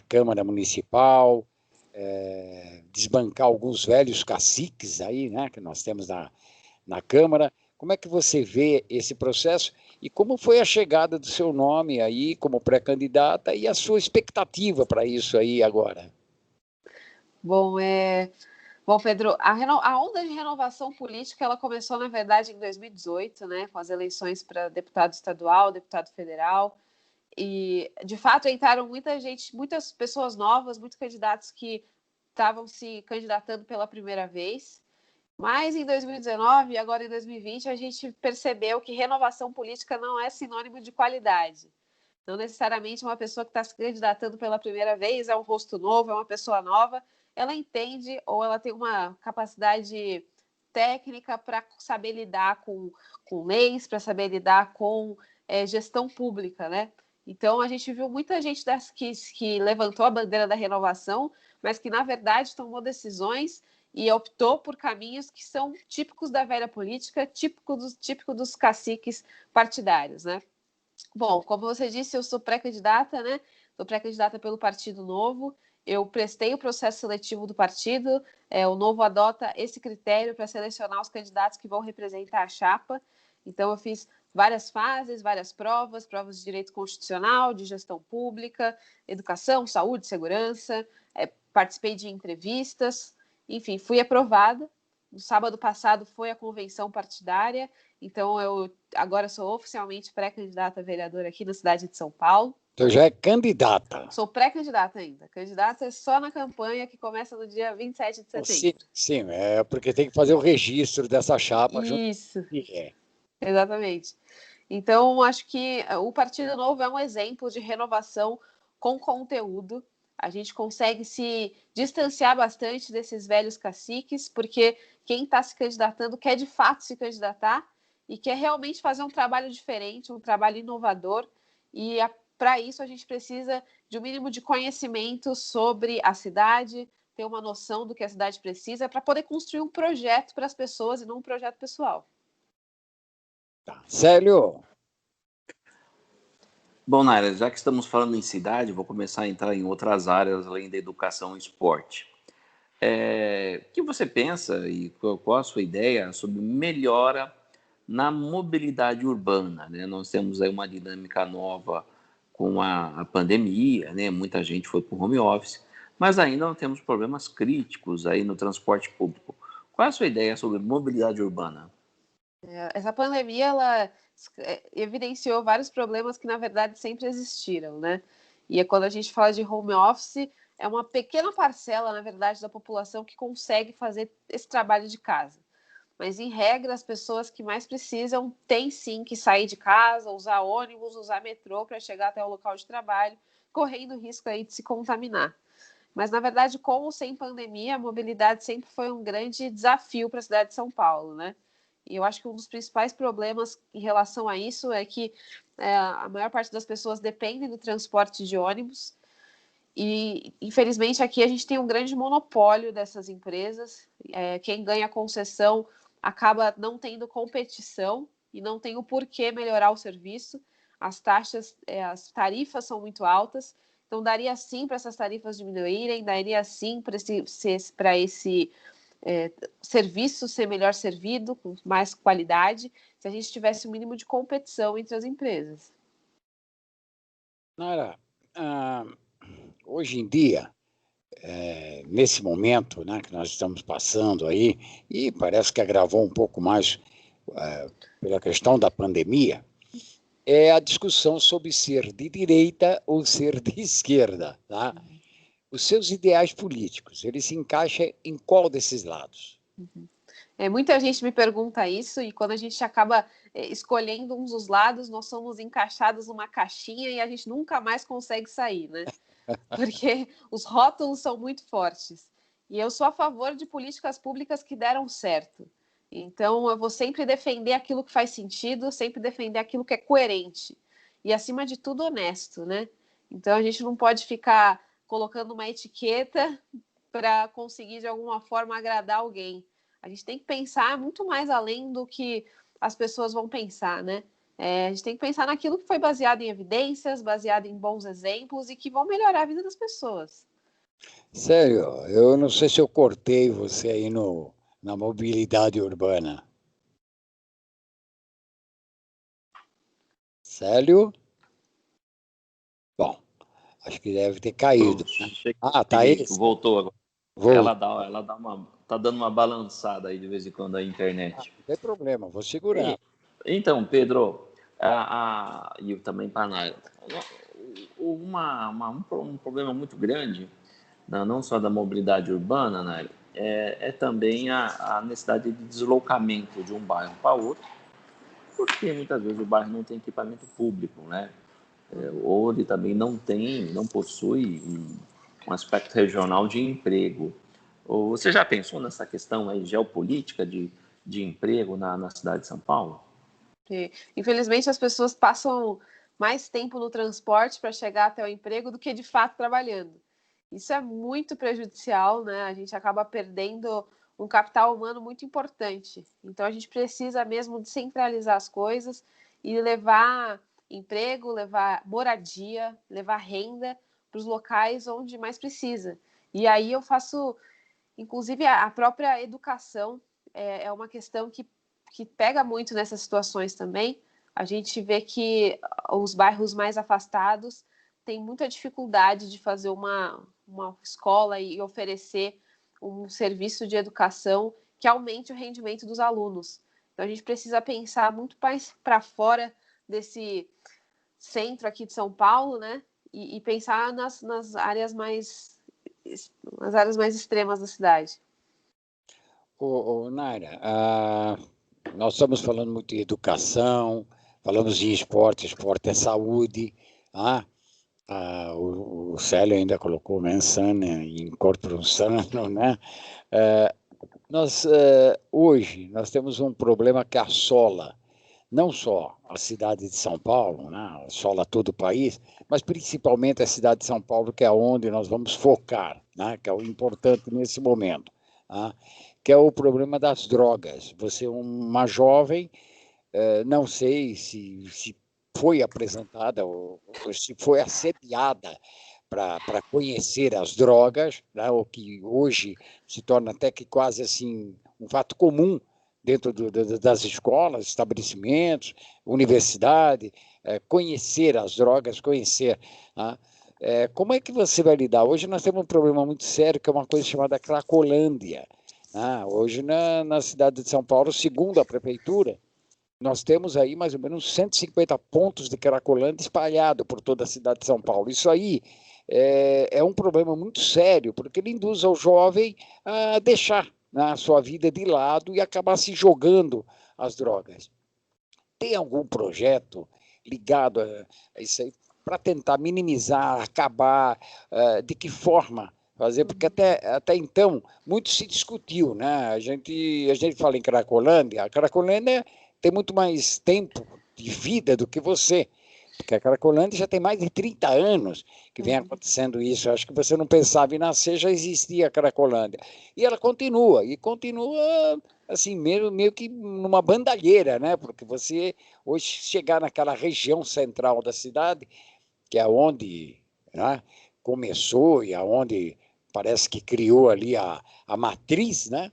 S4: Câmara Municipal, desbancar alguns velhos caciques aí, né, que nós temos na Câmara? Como é que você vê esse processo e como foi a chegada do seu nome aí como pré-candidata e a sua expectativa para isso aí agora?
S3: Bom, Pedro, a onda de renovação política ela começou, na verdade, em 2018, né, com as eleições para deputado estadual, deputado federal, e, de fato, entraram muitas pessoas novas, muitos candidatos que estavam se candidatando pela primeira vez, mas em 2019 e agora em 2020 a gente percebeu que renovação política não é sinônimo de qualidade. Não necessariamente uma pessoa que está se candidatando pela primeira vez é um rosto novo, é uma pessoa nova, ela entende ou ela tem uma capacidade técnica para saber lidar com leis, para saber lidar com gestão pública, né? Então, a gente viu muita gente que levantou a bandeira da renovação, mas que, na verdade, tomou decisões e optou por caminhos que são típicos da velha política, típico dos caciques partidários, né? Bom, como você disse, eu sou pré-candidata, né? Sou pré-candidata pelo Partido Novo. Eu prestei o processo seletivo do partido, o Novo adota esse critério para selecionar os candidatos que vão representar a chapa. Então, eu fiz várias fases, várias provas de direito constitucional, de gestão pública, educação, saúde, segurança, participei de entrevistas, enfim, fui aprovada. no sábado passado foi a convenção partidária, então eu agora sou oficialmente pré-candidata a vereadora aqui na cidade de São Paulo.
S4: Então já é candidata.
S3: Sou pré-candidata ainda. Candidata é só na campanha, que começa no dia 27 de setembro.
S4: Sim, é porque tem que fazer o registro dessa chapa.
S3: Isso. Exatamente. Então, acho que o Partido Novo é um exemplo de renovação com conteúdo. A gente consegue se distanciar bastante desses velhos caciques, porque quem está se candidatando quer de fato se candidatar e quer realmente fazer um trabalho diferente, um trabalho inovador. E para isso a gente precisa de um mínimo de conhecimento sobre a cidade, ter uma noção do que a cidade precisa para poder construir um projeto para as pessoas e não um projeto pessoal.
S4: Célio?
S5: Bom, Naira, já que estamos falando em cidade, vou começar a entrar em outras áreas além da educação e esporte. O que você pensa e qual a sua ideia sobre melhora na mobilidade urbana, né? Nós temos aí uma dinâmica nova com a pandemia, né? Muita gente foi para o home office, mas ainda não temos problemas críticos aí no transporte público. Qual é a sua ideia sobre mobilidade urbana?
S3: Essa pandemia, ela evidenciou vários problemas que, na verdade, sempre existiram, né? E quando a gente fala de home office, é uma pequena parcela, na verdade, da população que consegue fazer esse trabalho de casa. Mas, em regra, as pessoas que mais precisam têm, sim, que sair de casa, usar ônibus, usar metrô para chegar até o local de trabalho, correndo risco aí de se contaminar. Mas, na verdade, com ou sem pandemia, a mobilidade sempre foi um grande desafio para a cidade de São Paulo, né? E eu acho que um dos principais problemas em relação a isso é que a maior parte das pessoas depende do transporte de ônibus e, infelizmente, aqui a gente tem um grande monopólio dessas empresas. Quem ganha concessão acaba não tendo competição e não tem o porquê melhorar o serviço. As taxas, as tarifas são muito altas, então daria sim para essas tarifas diminuírem, daria sim para esse serviço ser melhor servido, com mais qualidade, se a gente tivesse um mínimo de competição entre as empresas.
S4: Nara, hoje em dia, nesse momento, né, que nós estamos passando aí, e parece que agravou um pouco mais pela questão da pandemia, é a discussão sobre ser de direita ou ser de esquerda, tá? Os seus ideais políticos, eles se encaixam em qual desses lados?
S3: Muita gente me pergunta isso, e quando a gente acaba escolhendo um dos lados, nós somos encaixados numa caixinha e a gente nunca mais consegue sair, né? Porque os rótulos são muito fortes. E eu sou a favor de políticas públicas que deram certo. Então, eu vou sempre defender aquilo que faz sentido, sempre defender aquilo que é coerente. E, acima de tudo, honesto, né? Então, a gente não pode ficar colocando uma etiqueta para conseguir, de alguma forma, agradar alguém. A gente tem que pensar muito mais além do que as pessoas vão pensar, né? A gente tem que pensar naquilo que foi baseado em evidências, baseado em bons exemplos e que vão melhorar a vida das pessoas.
S4: Sério, eu não sei se eu cortei você aí na mobilidade urbana. Célio? Bom, acho que deve ter caído. Tá aí.
S5: Voltou agora. Ela tá dando uma balançada aí de vez em quando a internet.
S4: Não tem problema, vou segurar.
S5: Então, Pedro, e também para um problema muito grande, não só da mobilidade urbana, né, é também a necessidade de deslocamento de um bairro para outro, porque muitas vezes o bairro não tem equipamento público, né? Ou ele também não possui um aspecto regional de emprego. Ou você já pensou nessa questão aí geopolítica de emprego na cidade de São Paulo?
S3: Infelizmente, as pessoas passam mais tempo no transporte para chegar até o emprego do que de fato trabalhando. Isso é muito prejudicial, né? A gente acaba perdendo um capital humano muito importante. Então, a gente precisa mesmo descentralizar as coisas e levar emprego, levar moradia, levar renda para os locais onde mais precisa. E aí eu faço, inclusive, a própria educação é uma questão que pega muito nessas situações também. A gente vê que os bairros mais afastados têm muita dificuldade de fazer uma escola e oferecer um serviço de educação que aumente o rendimento dos alunos. Então, a gente precisa pensar muito mais para fora desse centro aqui de São Paulo, né? E pensar nas áreas mais extremas da cidade.
S4: Naira, nós estamos falando muito de educação, falamos de esporte, esporte é saúde. O Célio ainda colocou mensana em corpo sano, né? Hoje nós temos um problema que assola não só a cidade de São Paulo, né? Assola todo o país, mas principalmente a cidade de São Paulo, que é onde nós vamos focar, né? Que é o importante nesse momento, né? Que é o problema das drogas. Você é uma jovem, não sei se foi apresentada ou se foi assediada para conhecer as drogas, né? O que hoje se torna até que quase assim um fato comum dentro das escolas, estabelecimentos, universidade, conhecer as drogas, conhecer. Como é que você vai lidar? Hoje nós temos um problema muito sério, que é uma coisa chamada Cracolândia. Hoje, na cidade de São Paulo, segundo a prefeitura, nós temos aí mais ou menos 150 pontos de Cracolândia espalhados por toda a cidade de São Paulo. Isso aí é um problema muito sério, porque ele induz ao jovem a deixar a sua vida de lado e acabar se jogando às drogas. Tem algum projeto ligado a isso aí para tentar minimizar, acabar, de que forma fazer? Porque até então muito se discutiu, né? A gente fala em Cracolândia, a Cracolândia tem muito mais tempo de vida do que você, porque a Cracolândia já tem mais de 30 anos que vem acontecendo isso. Acho que você não pensava em nascer, já existia a Cracolândia. E ela continua assim, meio que numa bandalheira, né? Porque você, hoje, chegar naquela região central da cidade, que é onde, né, começou e aonde parece que criou ali a matriz, né?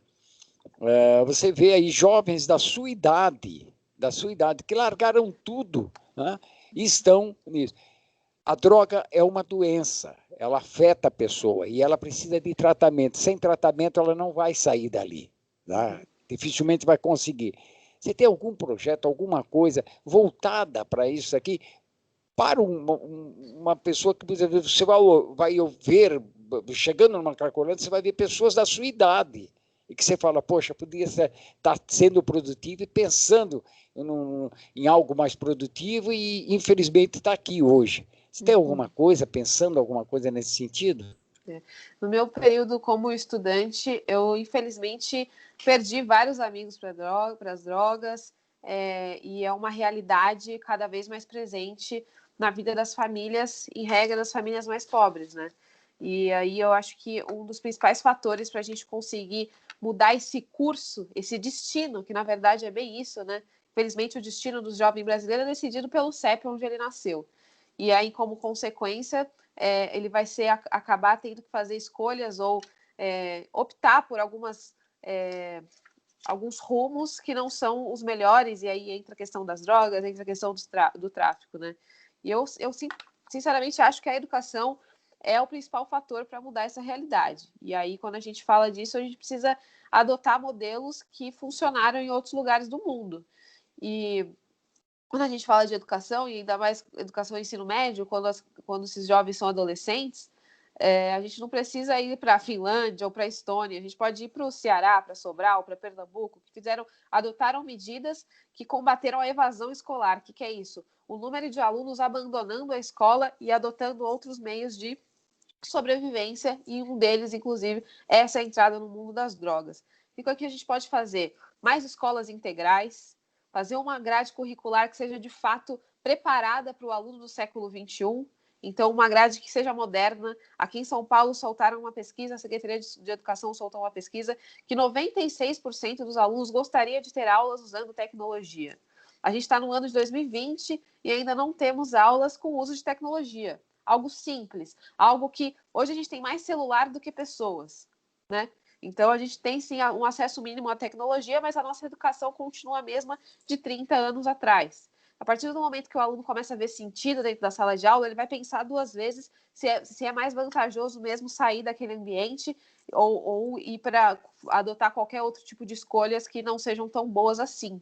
S4: Você vê aí jovens da sua idade, que largaram tudo, né, e estão nisso. A droga é uma doença, ela afeta a pessoa e ela precisa de tratamento. Sem tratamento, ela não vai sair dali, né? Dificilmente vai conseguir. Você tem algum projeto, alguma coisa voltada para isso aqui, para uma pessoa que você vai ver, chegando numa Cracolândia, você vai ver pessoas da sua idade, e que você fala, poxa, podia estar sendo produtivo e pensando em algo mais produtivo e, infelizmente, está aqui hoje. Você tem alguma coisa, pensando alguma coisa nesse sentido?
S3: No meu período como estudante, eu, infelizmente, perdi vários amigos para as drogas, e é uma realidade cada vez mais presente na vida das famílias, em regra, das famílias mais pobres, né? E aí eu acho que um dos principais fatores para a gente conseguir mudar esse curso, esse destino, que na verdade é bem isso, né? Infelizmente, o destino do jovem brasileiro é decidido pelo CEP, onde ele nasceu. E aí, como consequência, ele vai acabar tendo que fazer escolhas ou optar por alguns rumos que não são os melhores, e aí entra a questão das drogas, entra a questão do tráfico, né? E eu sinceramente acho que a educação é o principal fator para mudar essa realidade. E aí, quando a gente fala disso, a gente precisa adotar modelos que funcionaram em outros lugares do mundo. E quando a gente fala de educação, e ainda mais educação e ensino médio, quando esses jovens são adolescentes, a gente não precisa ir para a Finlândia ou para a Estônia, a gente pode ir para o Ceará, para Sobral, para Pernambuco, que adotaram medidas que combateram a evasão escolar. O que é isso? O número de alunos abandonando a escola e adotando outros meios de sobrevivência, e um deles, inclusive, é essa entrada no mundo das drogas. E o que a gente pode fazer? Mais escolas integrais, fazer uma grade curricular que seja, de fato, preparada para o aluno do século XXI, então uma grade que seja moderna. Aqui em São Paulo soltaram uma pesquisa, a Secretaria de Educação soltou uma pesquisa, que 96% dos alunos gostaria de ter aulas usando tecnologia. A gente está no ano de 2020 e ainda não temos aulas com uso de tecnologia. Algo simples, algo que hoje a gente tem mais celular do que pessoas, né? Então a gente tem sim um acesso mínimo à tecnologia, mas a nossa educação continua a mesma de 30 anos atrás. A partir do momento que o aluno começa a ver sentido dentro da sala de aula, ele vai pensar 2 vezes se é mais vantajoso mesmo sair daquele ambiente ou ir para adotar qualquer outro tipo de escolhas que não sejam tão boas assim.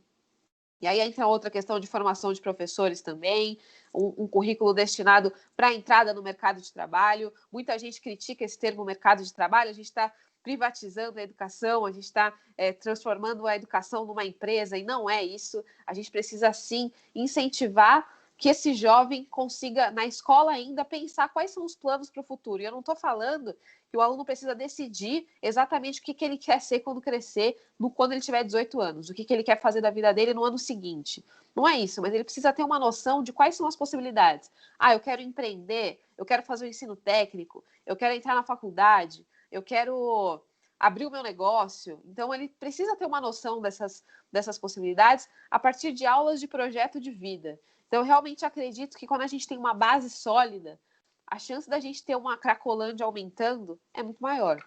S3: E aí entra outra questão de formação de professores também, um currículo destinado para a entrada no mercado de trabalho. Muita gente critica esse termo mercado de trabalho, a gente está privatizando a educação, a gente está transformando a educação numa empresa, e não é isso. A gente precisa, sim, incentivar que esse jovem consiga, na escola ainda, pensar quais são os planos para o futuro. E eu não estou falando que o aluno precisa decidir exatamente o que ele quer ser quando crescer, quando ele tiver 18 anos, o que ele quer fazer da vida dele no ano seguinte. Não é isso, mas ele precisa ter uma noção de quais são as possibilidades. Eu quero empreender, eu quero fazer o ensino técnico, eu quero entrar na faculdade, eu quero abrir o meu negócio. Então, ele precisa ter uma noção dessas possibilidades a partir de aulas de projeto de vida. Então, eu realmente acredito que quando a gente tem uma base sólida, a chance da gente ter uma Cracolândia aumentando é muito maior.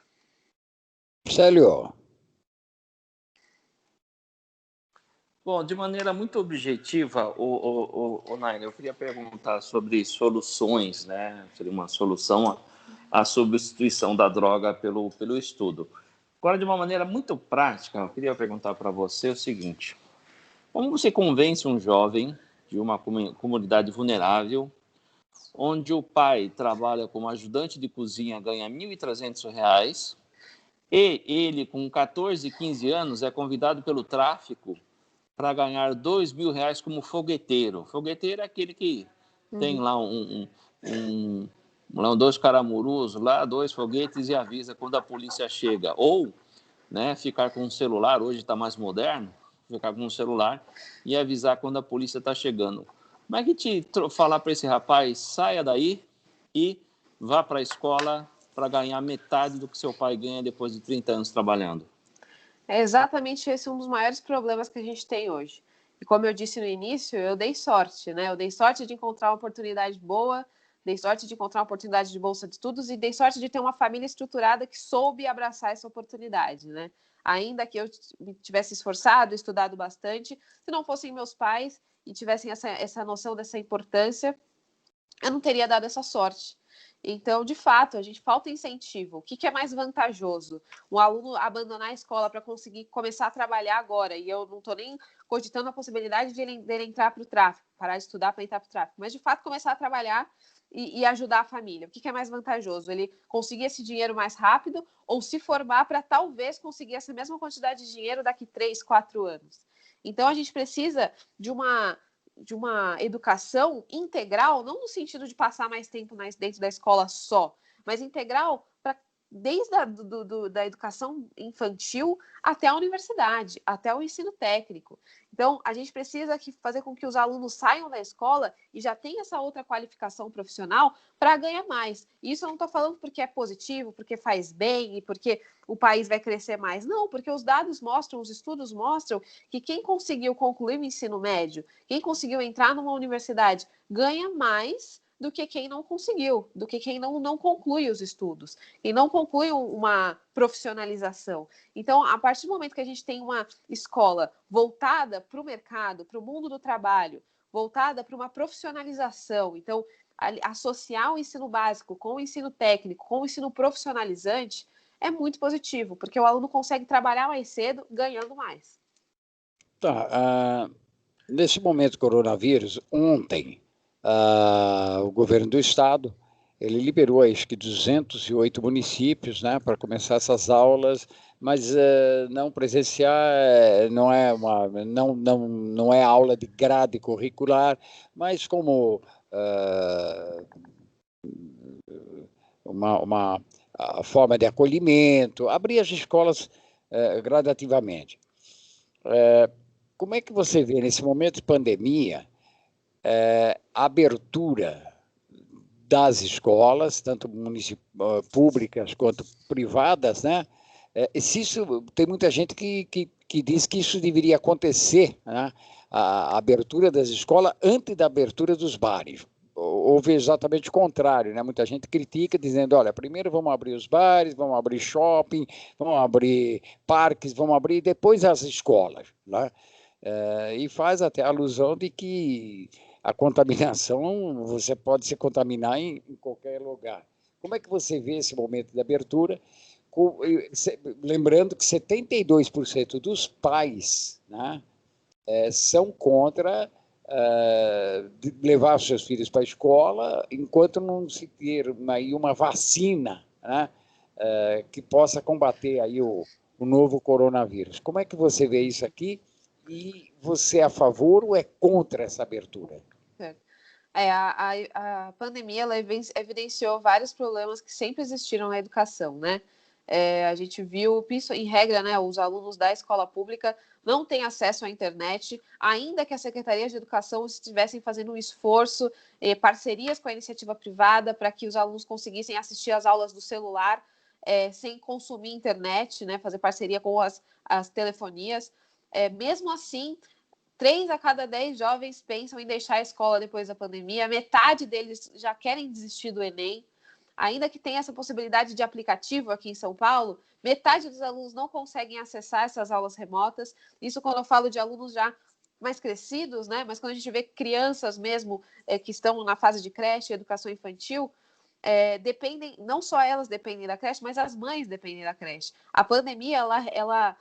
S4: Célio.
S5: Bom, de maneira muito objetiva, Nair, eu queria perguntar sobre soluções, né? Seria uma solução à substituição da droga pelo estudo. Agora, de uma maneira muito prática, eu queria perguntar para você o seguinte: como você convence um jovem de uma comunidade vulnerável, onde o pai trabalha como ajudante de cozinha, ganha R$ 1.300, e ele, com 14, 15 anos, é convidado pelo tráfico para ganhar R$ 2.000 como fogueteiro. Fogueteiro é aquele que tem lá dois caramurus, lá 2 foguetes e avisa quando a polícia chega. Ou, né, ficar com um celular, hoje está mais moderno, ficar com um celular e avisar quando a polícia está chegando. Como é que falar para esse rapaz, saia daí e vá para a escola para ganhar metade do que seu pai ganha depois de 30 anos trabalhando?
S3: É exatamente esse um dos maiores problemas que a gente tem hoje. E como eu disse no início, eu dei sorte, né? Eu dei sorte de encontrar uma oportunidade boa, dei sorte de encontrar uma oportunidade de bolsa de estudos e dei sorte de ter uma família estruturada que soube abraçar essa oportunidade, né? Ainda que eu tivesse esforçado, estudado bastante, se não fossem meus pais e tivessem essa noção dessa importância, eu não teria dado essa sorte. Então, de fato, a gente falta incentivo. O que é mais vantajoso? Um aluno abandonar a escola para conseguir começar a trabalhar agora, e eu não estou nem cogitando a possibilidade dele entrar para o tráfico, parar de estudar para entrar para o tráfico, mas, de fato, começar a trabalhar e ajudar a família. O que é mais vantajoso? Ele conseguir esse dinheiro mais rápido ou se formar para talvez conseguir essa mesma quantidade de dinheiro daqui 3, 4 anos? Então, a gente precisa de uma educação integral, não no sentido de passar mais tempo dentro da escola só, mas integral desde da educação infantil até a universidade, até o ensino técnico. Então, a gente precisa fazer com que os alunos saiam da escola e já tenham essa outra qualificação profissional para ganhar mais. E isso eu não estou falando porque é positivo, porque faz bem e porque o país vai crescer mais. Não, porque os dados mostram, os estudos mostram que quem conseguiu concluir o ensino médio, quem conseguiu entrar numa universidade, ganha mais do que quem não conseguiu, do que quem não conclui os estudos e não conclui uma profissionalização. Então, a partir do momento que a gente tem uma escola voltada para o mercado, para o mundo do trabalho, voltada para uma profissionalização, então, associar o ensino básico com o ensino técnico, com o ensino profissionalizante, é muito positivo, porque o aluno consegue trabalhar mais cedo, ganhando mais.
S4: Tá. Nesse momento coronavírus, ontem, o governo do estado, ele liberou, acho que 208 municípios, né, para começar essas aulas, mas não presenciar, não é aula de grade curricular, mas como uma forma de acolhimento, abrir as escolas gradativamente. Como é que você vê, nesse momento de pandemia, a abertura das escolas, tanto públicas quanto privadas, né? Se isso, tem muita gente que diz que isso deveria acontecer, né? A abertura das escolas antes da abertura dos bares. Houve exatamente o contrário, né? Muita gente critica, dizendo, olha, primeiro vamos abrir os bares, vamos abrir shopping, vamos abrir parques, vamos abrir depois as escolas, né? E faz até a alusão de que a contaminação, você pode se contaminar em qualquer lugar. Como é que você vê esse momento de abertura? Lembrando que 72% dos pais, né, são contra levar os seus filhos para a escola enquanto não se ter uma vacina, né, que possa combater aí o novo coronavírus. Como é que você vê isso aqui? E você é a favor ou é contra essa abertura?
S3: A pandemia ela evidenciou vários problemas que sempre existiram na educação, né? A gente viu, em regra, né, os alunos da escola pública não têm acesso à internet, ainda que a Secretaria de Educação estivessem fazendo um esforço, parcerias com a iniciativa privada para que os alunos conseguissem assistir às aulas do celular sem consumir internet, né, fazer parceria com as telefonias. Mesmo assim, 3 a cada 10 jovens pensam em deixar a escola depois da pandemia, metade deles já querem desistir do Enem. Ainda que tenha essa possibilidade de aplicativo aqui em São Paulo, metade dos alunos não conseguem acessar essas aulas remotas. Isso quando eu falo de alunos já mais crescidos, né? Mas quando a gente vê crianças mesmo que estão na fase de creche, educação infantil, dependem, não só elas dependem da creche, mas as mães dependem da creche. A pandemia, ela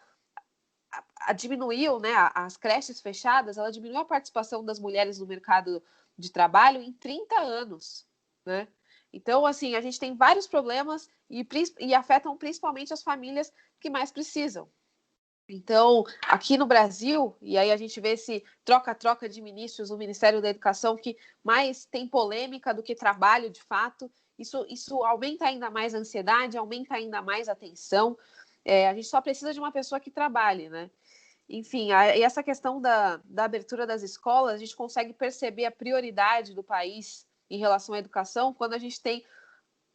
S3: diminuiu, né, as creches fechadas, ela diminuiu a participação das mulheres no mercado de trabalho em 30 anos, né? Então, assim, a gente tem vários problemas e afetam principalmente as famílias que mais precisam. Então, aqui no Brasil, e aí a gente vê esse troca-troca de ministros no Ministério da Educação que mais tem polêmica do que trabalho, de fato, isso aumenta ainda mais a ansiedade, aumenta ainda mais a tensão. A gente só precisa de uma pessoa que trabalhe, né? Enfim, e essa questão da abertura das escolas, a gente consegue perceber a prioridade do país em relação à educação quando a gente tem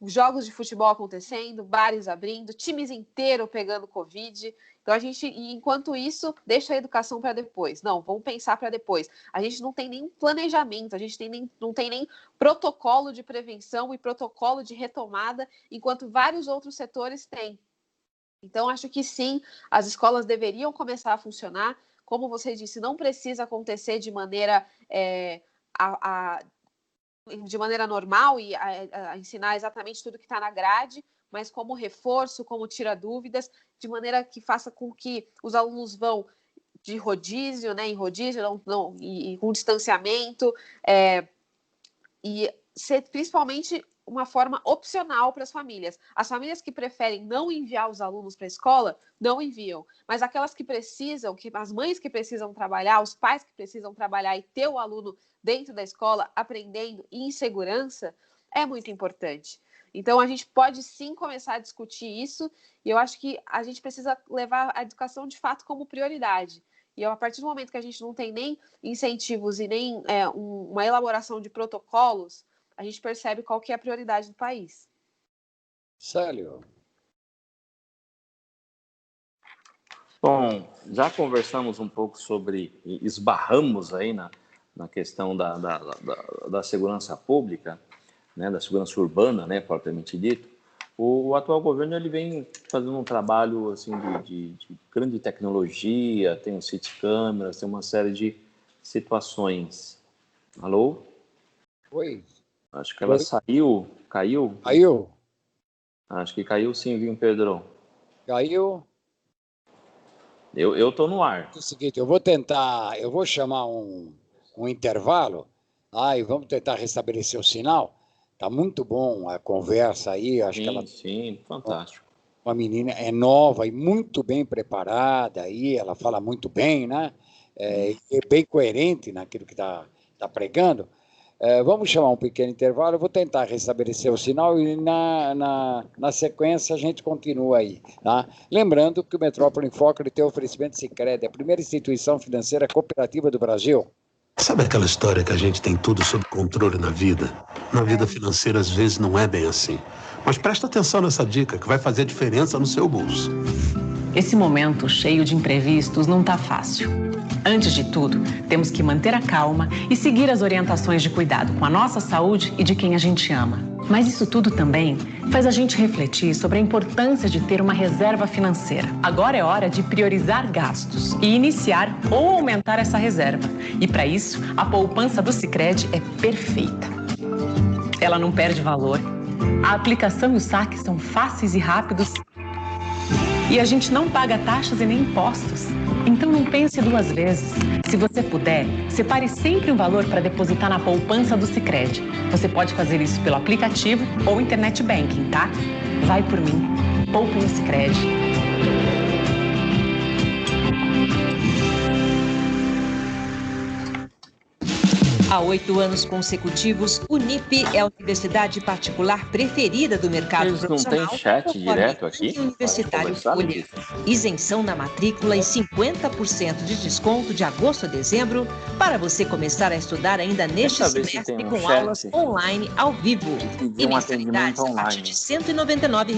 S3: jogos de futebol acontecendo, bares abrindo, times inteiros pegando Covid. Então, enquanto isso, deixa a educação para depois. Não, vamos pensar para depois. A gente não tem nem planejamento, a gente não tem nem protocolo de prevenção e protocolo de retomada, enquanto vários outros setores têm. Então, acho que sim, as escolas deveriam começar a funcionar. Como você disse, não precisa acontecer de maneira normal e a ensinar exatamente tudo que está na grade, mas como reforço, como tira dúvidas, de maneira que faça com que os alunos vão de rodízio, né, em rodízio, e com distanciamento, e ser principalmente uma forma opcional para as famílias. As famílias que preferem não enviar os alunos para a escola, não enviam. Mas aquelas que precisam, as mães que precisam trabalhar, os pais que precisam trabalhar e ter o aluno dentro da escola, aprendendo e em segurança, é muito importante. Então, a gente pode sim começar a discutir isso, e eu acho que a gente precisa levar a educação de fato como prioridade. E a partir do momento que a gente não tem nem incentivos e nem uma elaboração de protocolos, a gente percebe qual que é a prioridade do país.
S4: Célio.
S5: Bom, já conversamos um pouco esbarramos aí na questão da segurança pública, né, da segurança urbana, né, propriamente dito. O atual governo ele vem fazendo um trabalho assim, de grande tecnologia, tem um city câmeras, tem uma série de situações. Alô?
S4: Oi.
S5: Acho que ela saiu. Caiu?
S4: Caiu?
S5: Acho que caiu sim, viu, Pedro?
S4: Caiu?
S5: Eu tô no ar.
S4: É o seguinte, eu vou chamar um intervalo, e vamos tentar restabelecer o sinal. Tá muito bom a conversa aí, acho que ela...
S5: Sim, fantástico.
S4: Uma menina é nova e muito bem preparada aí, ela fala muito bem, né? É bem coerente naquilo que tá pregando. Vamos chamar um pequeno intervalo, eu vou tentar restabelecer o sinal e na sequência a gente continua aí. Tá? Lembrando que o Metrópole em Foco ele tem oferecimento Sicredi, a primeira instituição financeira cooperativa do Brasil.
S1: Sabe aquela história que a gente tem tudo sob controle na vida? Na vida financeira, às vezes, não é bem assim. Mas presta atenção nessa dica que vai fazer diferença no seu bolso.
S2: Esse momento cheio de imprevistos não tá fácil. Antes de tudo, temos que manter a calma e seguir as orientações de cuidado com a nossa saúde e de quem a gente ama. Mas isso tudo também faz a gente refletir sobre a importância de ter uma reserva financeira. Agora é hora de priorizar gastos e iniciar ou aumentar essa reserva. E para isso, a poupança do Sicredi é perfeita. Ela não perde valor, a aplicação e o saque são fáceis e rápidos e a gente não paga taxas e nem impostos. Então não pense duas vezes. Se você puder, separe sempre um valor para depositar na poupança do Sicredi. Você pode fazer isso pelo aplicativo ou internet banking, tá? Vai por mim. Poupe no Sicredi.
S6: Há 8 anos consecutivos, o NIP é a universidade particular preferida do mercado
S5: Eles não
S6: profissional.
S5: têm chat
S6: conforme
S5: direto
S6: o
S5: aqui?
S6: Ranking Universitário
S5: Para conversar,
S6: Folha. Isenção na matrícula e 50% de desconto de agosto a dezembro para você começar a estudar ainda neste
S5: saber se
S6: semestre
S5: tem um
S6: com
S5: chat.
S6: aulas online ao vivo.
S5: Pedir um atendimento
S6: mensalidades a partir
S5: online.
S6: de R$ 199.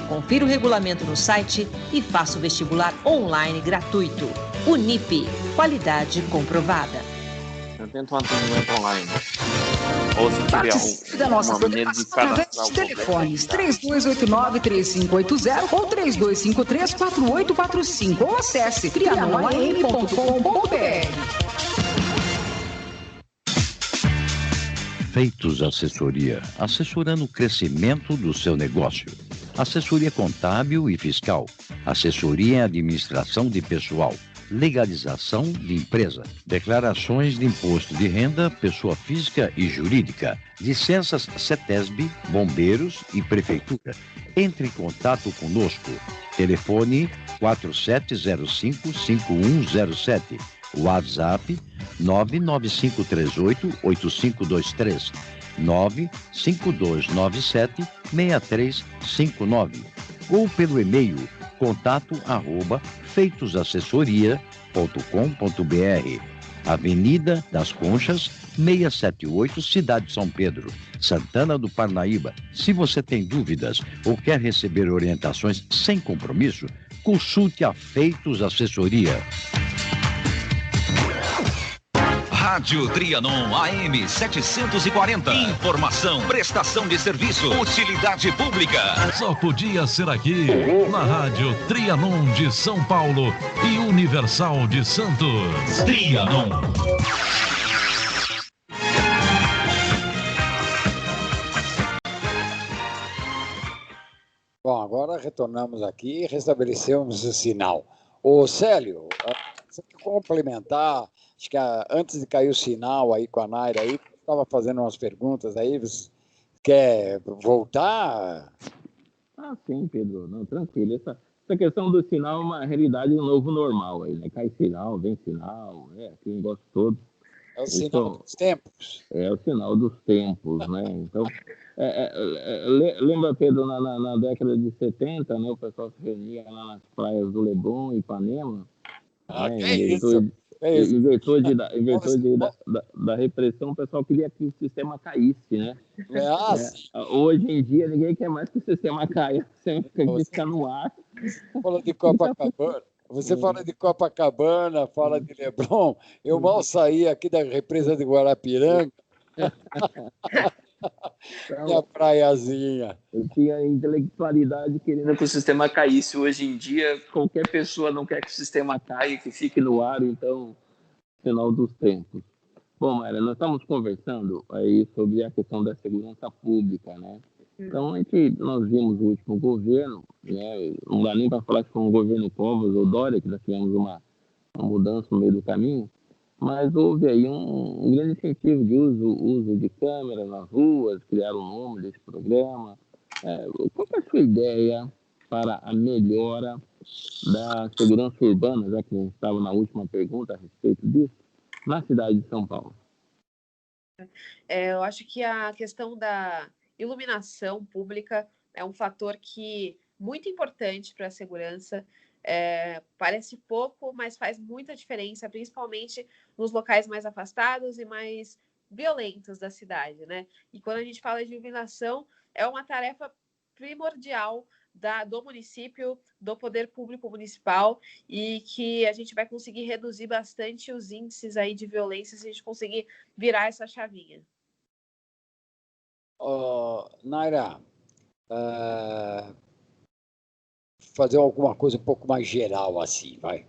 S6: Confira o regulamento no site e faça o vestibular online gratuito. Unip, qualidade comprovada.
S5: Eu tento um atendimento online. Ou se tiver
S7: Participe da nossa
S5: uma maneira de
S7: programação através
S5: cadastrar
S7: dos
S5: o
S7: telefones
S5: problema.
S7: 3289-3580 ou 3253-4845 ou acesse trianoam.com.br.
S8: Feitos Assessoria, assessorando o crescimento do seu negócio. Assessoria contábil e fiscal, assessoria em administração de pessoal, legalização de empresa, declarações de imposto de renda, pessoa física e jurídica, licenças CETESB, bombeiros e prefeitura. Entre em contato conosco. Telefone 4705-5107. WhatsApp 99538-8523. 95297-6359. Ou pelo e-mail contato@feitosassessoria.com.br. Avenida das Conchas, 678, Cidade de São Pedro, Santana do Parnaíba. Se você tem dúvidas ou quer receber orientações sem compromisso, consulte a Feitos Assessoria.
S9: Rádio Trianon AM 740. Informação, prestação de serviço, utilidade pública.
S10: Só podia ser aqui, na Rádio Trianon de São Paulo e Universal de Santos. Trianon.
S4: Bom, agora retornamos aqui e restabelecemos o sinal. Ô, Célio, você quer complementar? Acho que antes de cair o sinal aí com a Naira aí, estava fazendo umas perguntas aí, você quer voltar?
S11: Ah, sim, Pedro, não, tranquilo. Essa questão do sinal é uma realidade do novo normal aí, né? Cai sinal, vem sinal, aquele negócio todo.
S4: É o sinal dos tempos.
S11: É o sinal dos tempos, né? Então, lembra, Pedro, na década de 70, né, o pessoal se reunia lá nas praias do Leblon e Ipanema, né, em virtude da repressão, o pessoal queria que o sistema caísse, né? Hoje em dia, ninguém quer mais que o sistema caia, você fica no ar.
S4: Fala de Copacabana. Você fala de Copacabana, fala de Leblon. Eu mal saí aqui da represa de Guarapiranga. Minha praiazinha.
S11: Eu tinha intelectualidade querendo
S5: que o sistema caísse. Hoje em dia, qualquer pessoa não quer que o sistema caia, que fique no ar.
S11: Então, final dos tempos. Bom, Mayra, nós estamos conversando aí sobre a questão da segurança pública, né? Então, nós vimos o último governo, né? Não dá nem para falar que foi um governo Covas ou Dória, que nós tivemos uma mudança no meio do caminho, mas houve aí um grande incentivo de uso de câmeras nas ruas, criaram o nome desse programa. Qual é a sua ideia para a melhora da segurança urbana, já que a gente estava na última pergunta a respeito disso, na cidade de São Paulo?
S3: Eu acho que a questão da iluminação pública é um fator muito importante para a segurança. Parece pouco, mas faz muita diferença, principalmente nos locais mais afastados e mais violentos da cidade, né? E quando a gente fala de iluminação, é uma tarefa primordial do município, do poder público municipal, e que a gente vai conseguir reduzir bastante os índices aí de violência se a gente conseguir virar essa chavinha.
S4: Naira, fazer alguma coisa um pouco mais geral assim, vai.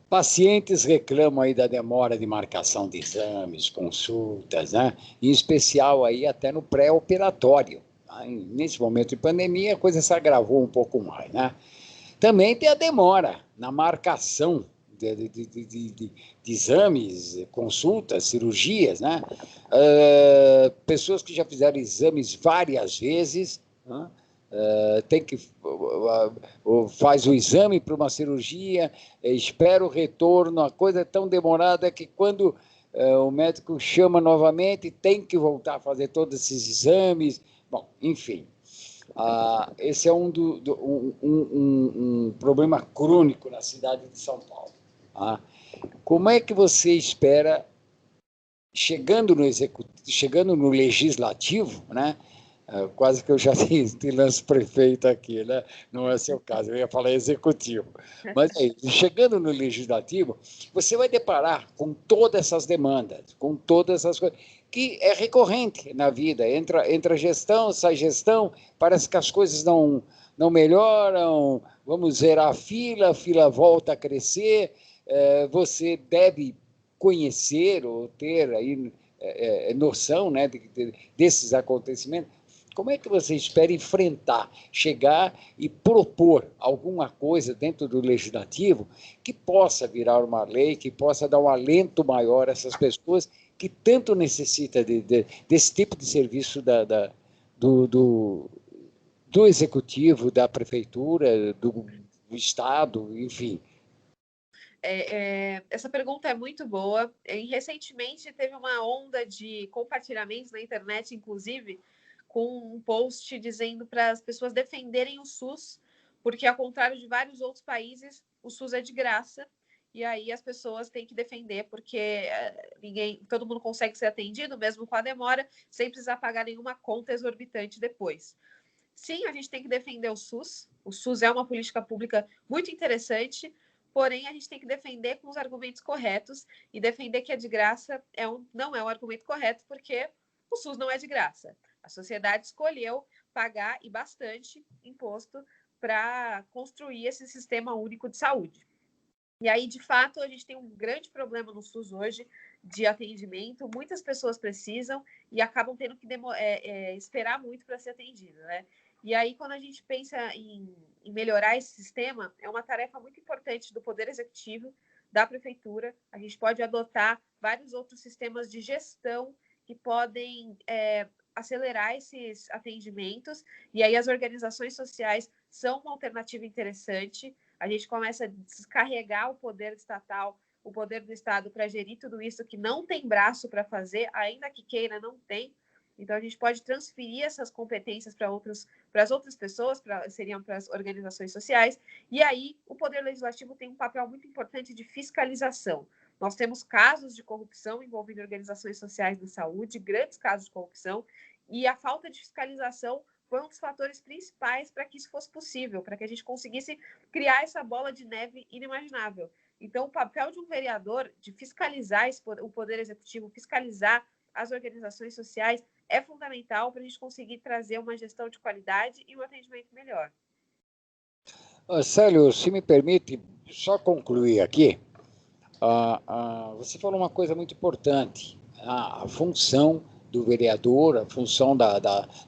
S4: Pacientes reclamam aí da demora de marcação de exames, consultas, né? Em especial aí até no pré-operatório. Tá? Nesse momento de pandemia, a coisa se agravou um pouco mais, né? Também tem a demora na marcação de exames, consultas, cirurgias, né? Pessoas que já fizeram exames várias vezes, né? Tem que faz o exame para uma cirurgia, espera o retorno, a coisa é tão demorada que quando o médico chama novamente, tem que voltar a fazer todos esses exames. Bom, enfim, esse é um problema crônico na cidade de São Paulo. Tá? Como é que você espera, chegando no legislativo, né? Quase que eu já te lanço prefeito aqui, né? Não é seu caso, eu ia falar executivo. Mas chegando no legislativo, você vai deparar com todas essas demandas, com todas essas coisas, que é recorrente na vida. Entra gestão, sai gestão, parece que as coisas não melhoram, vamos zerar a fila volta a crescer, você deve conhecer ou ter aí noção, né, desses acontecimentos. Como é que você espera enfrentar, chegar e propor alguma coisa dentro do legislativo que possa virar uma lei, que possa dar um alento maior a essas pessoas que tanto necessitam desse tipo de serviço do executivo, da prefeitura, do Estado, enfim?
S3: Essa pergunta é muito boa. Recentemente teve uma onda de compartilhamentos na internet, inclusive, com um post dizendo para as pessoas defenderem o SUS, porque, ao contrário de vários outros países, o SUS é de graça, e aí as pessoas têm que defender, porque todo mundo consegue ser atendido, mesmo com a demora, sem precisar pagar nenhuma conta exorbitante depois. Sim, a gente tem que defender o SUS. O SUS é uma política pública muito interessante, porém, a gente tem que defender com os argumentos corretos, e defender que é de graça não é um argumento correto, porque o SUS não é de graça. A sociedade escolheu pagar, e bastante, imposto para construir esse sistema único de saúde. E aí, de fato, a gente tem um grande problema no SUS hoje de atendimento. Muitas pessoas precisam e acabam tendo que esperar muito para ser atendido, né? E aí, quando a gente pensa em melhorar esse sistema, é uma tarefa muito importante do Poder Executivo, da Prefeitura. A gente pode adotar vários outros sistemas de gestão que podem acelerar esses atendimentos, e aí as organizações sociais são uma alternativa interessante. A gente começa a descarregar o poder estatal, o poder do Estado para gerir tudo isso que não tem braço para fazer, ainda que queira, não tem. Então, a gente pode transferir essas competências para as outras pessoas, seriam para as organizações sociais, e aí o Poder Legislativo tem um papel muito importante de fiscalização. Nós temos casos de corrupção envolvendo organizações sociais da saúde, grandes casos de corrupção, e a falta de fiscalização foi um dos fatores principais para que isso fosse possível, para que a gente conseguisse criar essa bola de neve inimaginável. Então, o papel de um vereador de fiscalizar o Poder Executivo, fiscalizar as organizações sociais, é fundamental para a gente conseguir trazer uma gestão de qualidade e um atendimento melhor.
S4: Célio, se me permite só concluir aqui, você falou uma coisa muito importante, a função do vereador, a função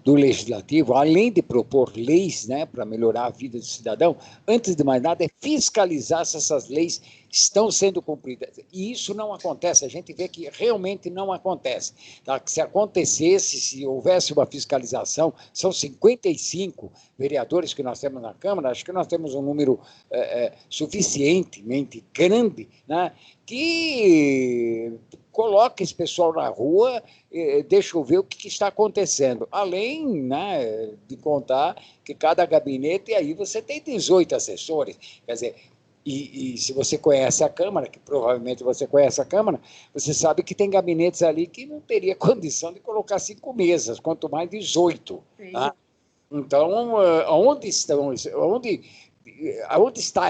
S4: do legislativo, além de propor leis, né, para melhorar a vida do cidadão, antes de mais nada é fiscalizar se essas leis estão sendo cumpridas. E isso não acontece, a gente vê que realmente não acontece. Tá? Se acontecesse, se houvesse uma fiscalização, são 55 vereadores que nós temos na Câmara, acho que nós temos um número suficientemente grande, né, que coloca esse pessoal na rua, deixa eu ver o que está acontecendo. Além, né, de contar que cada gabinete, aí você tem 18 assessores, quer dizer, e se você conhece a Câmara, que provavelmente você conhece a Câmara, você sabe que tem gabinetes ali que não teria condição de colocar 5 mesas, quanto mais 18. Tá? Então, onde está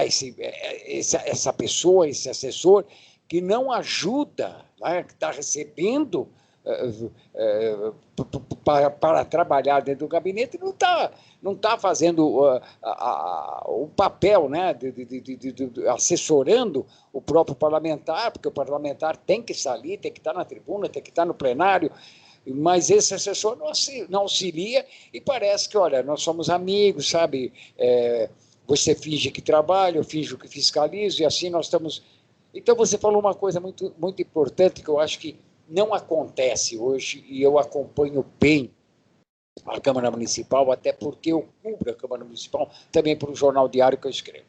S4: essa pessoa, esse assessor, que não ajuda, né, que está recebendo para trabalhar dentro do gabinete, não tá fazendo o papel, né, de assessorando o próprio parlamentar, porque o parlamentar tem que estar ali, tem que estar na tribuna, tem que estar no plenário, mas esse assessor não auxilia e parece que, olha, nós somos amigos, sabe? Você finge que trabalha, eu finjo que fiscalizo, e assim nós estamos... Então, você falou uma coisa muito, muito importante que eu acho que não acontece hoje, e eu acompanho bem a Câmara Municipal, até porque eu cubro a Câmara Municipal também por um jornal diário que eu escrevo.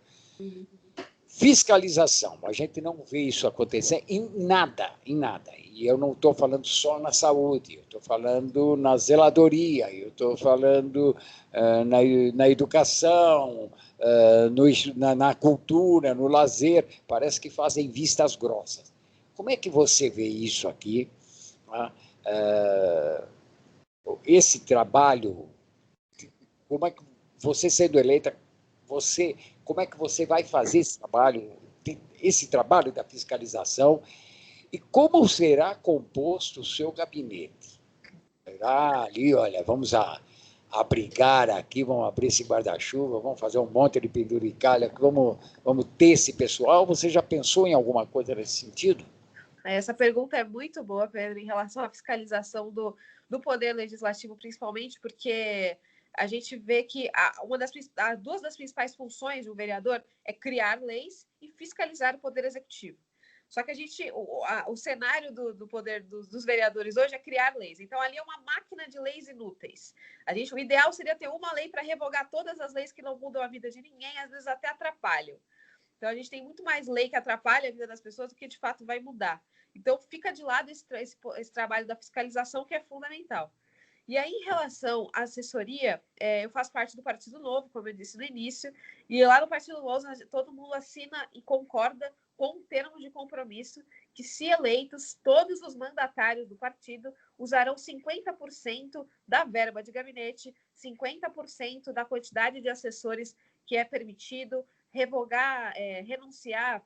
S4: Fiscalização, a gente não vê isso acontecer em nada. E eu não estou falando só na saúde, eu estou falando na zeladoria, eu estou falando na educação, na cultura, no lazer, parece que fazem vistas grossas. Como é que você vê isso aqui? Esse trabalho, como é que você sendo eleita, como é que você vai fazer esse trabalho da fiscalização e como será composto o seu gabinete? Será ali, olha, vamos abrigar aqui, vamos abrir esse guarda-chuva, vamos fazer um monte de penduricalha, vamos ter esse pessoal? Você já pensou em alguma coisa nesse sentido?
S3: Essa pergunta é muito boa, Pedro, em relação à fiscalização do Poder Legislativo, principalmente porque a gente vê que duas das principais funções de um vereador é criar leis e fiscalizar o Poder Executivo. Só que o cenário do poder dos vereadores hoje é criar leis. Então, ali é uma máquina de leis inúteis. O ideal seria ter uma lei para revogar todas as leis que não mudam a vida de ninguém, às vezes até atrapalham. Então, a gente tem muito mais lei que atrapalha a vida das pessoas do que, de fato, vai mudar. Então, fica de lado esse trabalho da fiscalização, que é fundamental. E aí, em relação à assessoria, eu faço parte do Partido Novo, como eu disse no início, e lá no Partido Novo todo mundo assina e concorda com um termo de compromisso que, se eleitos, todos os mandatários do partido usarão 50% da verba de gabinete, 50% da quantidade de assessores que é permitido, renunciar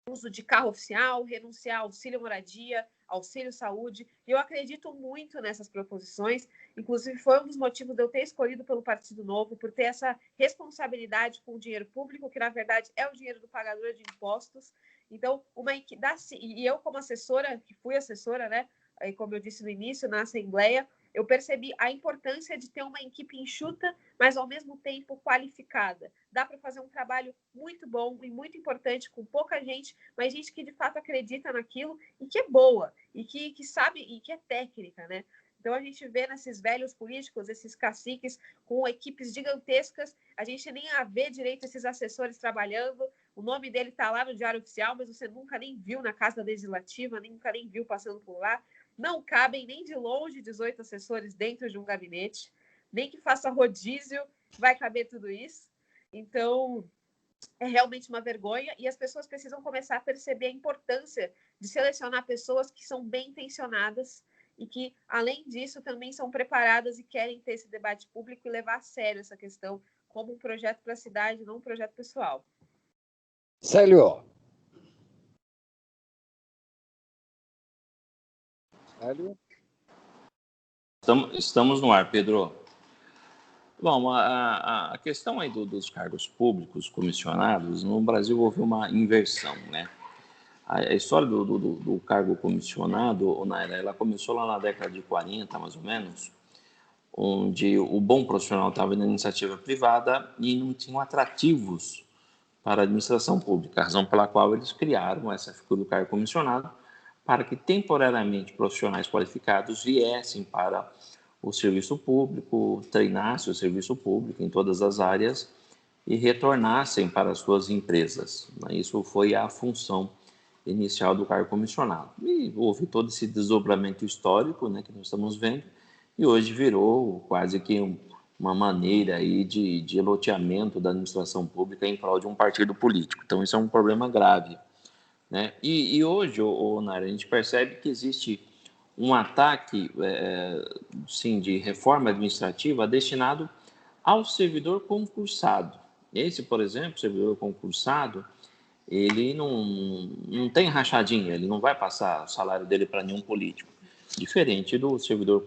S3: ao uso de carro oficial, renunciar ao auxílio moradia, auxílio saúde. Eu acredito muito nessas proposições, inclusive foi um dos motivos de eu ter escolhido pelo Partido Novo, por ter essa responsabilidade com o dinheiro público, que na verdade é o dinheiro do pagador de impostos. Então, e eu como assessora, que fui assessora, né, como eu disse no início, na Assembleia, eu percebi a importância de ter uma equipe enxuta, mas ao mesmo tempo qualificada. Dá para fazer um trabalho muito bom e muito importante com pouca gente, mas gente que de fato acredita naquilo e que é boa, e que sabe, e que é técnica, né? Então, a gente vê nesses velhos políticos, esses caciques com equipes gigantescas, a gente nem vê direito esses assessores trabalhando, o nome dele está lá no Diário Oficial, mas você nunca nem viu na Casa Legislativa, nunca nem viu passando por lá. Não cabem nem de longe 18 assessores dentro de um gabinete, nem que faça rodízio, vai caber tudo isso. Então, é realmente uma vergonha e as pessoas precisam começar a perceber a importância de selecionar pessoas que são bem intencionadas e que, além disso, também são preparadas e querem ter esse debate público e levar a sério essa questão como um projeto para a cidade, não um projeto pessoal.
S4: Célio.
S5: Estamos no ar, Pedro. Bom, a questão aí dos cargos públicos comissionados, no Brasil houve uma inversão, né? A história do cargo comissionado, Naira, ela começou lá na década de 40, mais ou menos, onde o bom profissional estava na iniciativa privada e não tinham atrativos para a administração pública, a razão pela qual eles criaram essa figura do cargo comissionado, para que temporariamente profissionais qualificados viessem para o serviço público, treinassem o serviço público em todas as áreas e retornassem para as suas empresas. Isso foi a função inicial do cargo comissionado. E houve todo esse desdobramento histórico, né, que nós estamos vendo, e hoje virou quase que uma maneira aí de loteamento da administração pública em prol de um partido político. Então, isso é um problema grave, né? E hoje, Naira, a gente percebe que existe um ataque sim, de reforma administrativa destinado ao servidor concursado. Esse, por exemplo, servidor concursado, ele não tem rachadinha, ele não vai passar o salário dele para nenhum político. diferente do servidor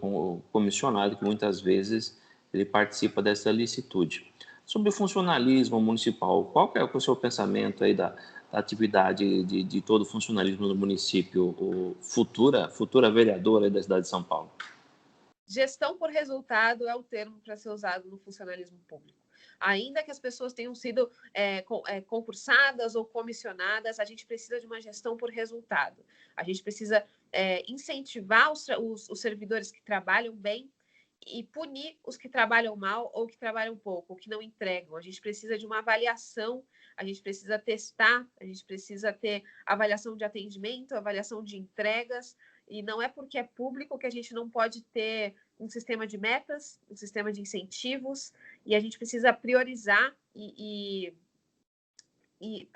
S5: comissionado, que muitas vezes ele participa dessa licitude. Sobre o funcionalismo municipal, qual é o seu pensamento aí da atividade de todo o funcionalismo do município, futura vereadora da cidade de São Paulo?
S3: Gestão por resultado é o termo para ser usado no funcionalismo público. Ainda que as pessoas tenham sido concursadas ou comissionadas, a gente precisa de uma gestão por resultado. A gente precisa incentivar os servidores que trabalham bem e punir os que trabalham mal ou que trabalham pouco, ou que não entregam. A gente precisa de uma avaliação, a gente precisa testar, a gente precisa ter avaliação de atendimento, avaliação de entregas, e não é porque é público que a gente não pode ter um sistema de metas, um sistema de incentivos, e a gente precisa priorizar e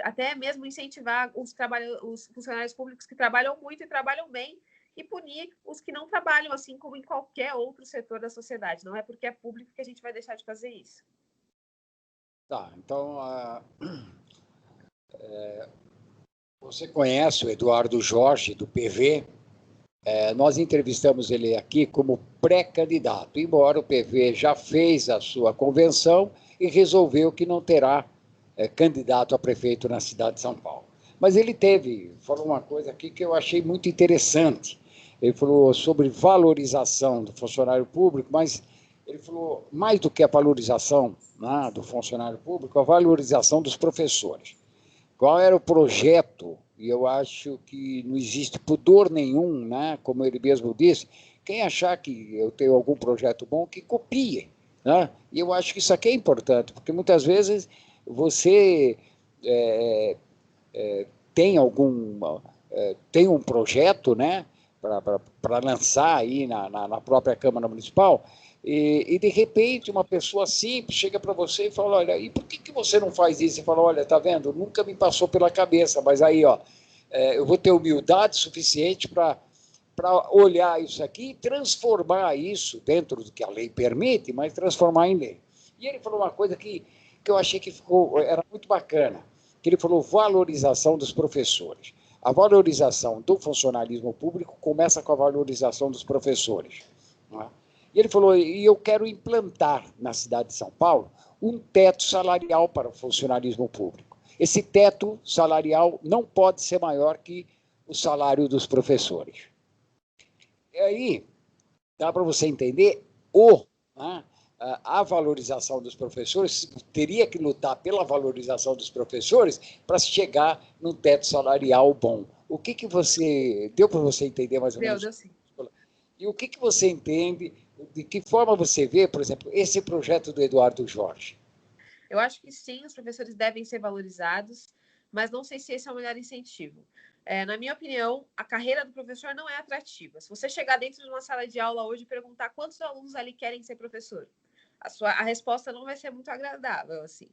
S3: até mesmo incentivar os funcionários públicos que trabalham muito e trabalham bem, e punir os que não trabalham, assim como em qualquer outro setor da sociedade. Não é porque é público que a gente vai deixar de fazer isso.
S4: Tá, então, você conhece o Eduardo Jorge, do PV? Nós entrevistamos ele aqui como pré-candidato, embora o PV já fez a sua convenção e resolveu que não terá candidato a prefeito na cidade de São Paulo. Mas ele falou uma coisa aqui que eu achei muito interessante. Ele falou sobre valorização do funcionário público, mas ele falou mais do que a valorização, né, do funcionário público, a valorização dos professores. Qual era o projeto? E eu acho que não existe pudor nenhum, né, como ele mesmo disse, quem achar que eu tenho algum projeto bom, que copie. Né? E eu acho que isso aqui é importante, porque muitas vezes você tem um projeto, né, para lançar aí na própria Câmara Municipal, e de repente uma pessoa simples chega para você e fala, olha, e por que você não faz isso? Você fala, olha, tá vendo, nunca me passou pela cabeça, mas aí, eu vou ter humildade suficiente para olhar isso aqui e transformar isso dentro do que a lei permite, mas transformar em lei. E ele falou uma coisa que eu achei que era muito bacana, que ele falou valorização dos professores. A valorização do funcionalismo público começa com a valorização dos professores. Não é? E ele falou, e eu quero implantar na cidade de São Paulo um teto salarial para o funcionalismo público. Esse teto salarial não pode ser maior que o salário dos professores. E aí, dá para você entender a valorização dos professores, teria que lutar pela valorização dos professores para chegar num teto salarial bom. O que você... Deu para você entender mais ou menos?
S3: Deu sim.
S4: E o que você entende, de que forma você vê, por exemplo, esse projeto do Eduardo Jorge?
S3: Eu acho que sim, os professores devem ser valorizados, mas não sei se esse é o melhor incentivo. Na minha opinião, a carreira do professor não é atrativa. Se você chegar dentro de uma sala de aula hoje e perguntar quantos alunos ali querem ser professor, a resposta não vai ser muito agradável, assim.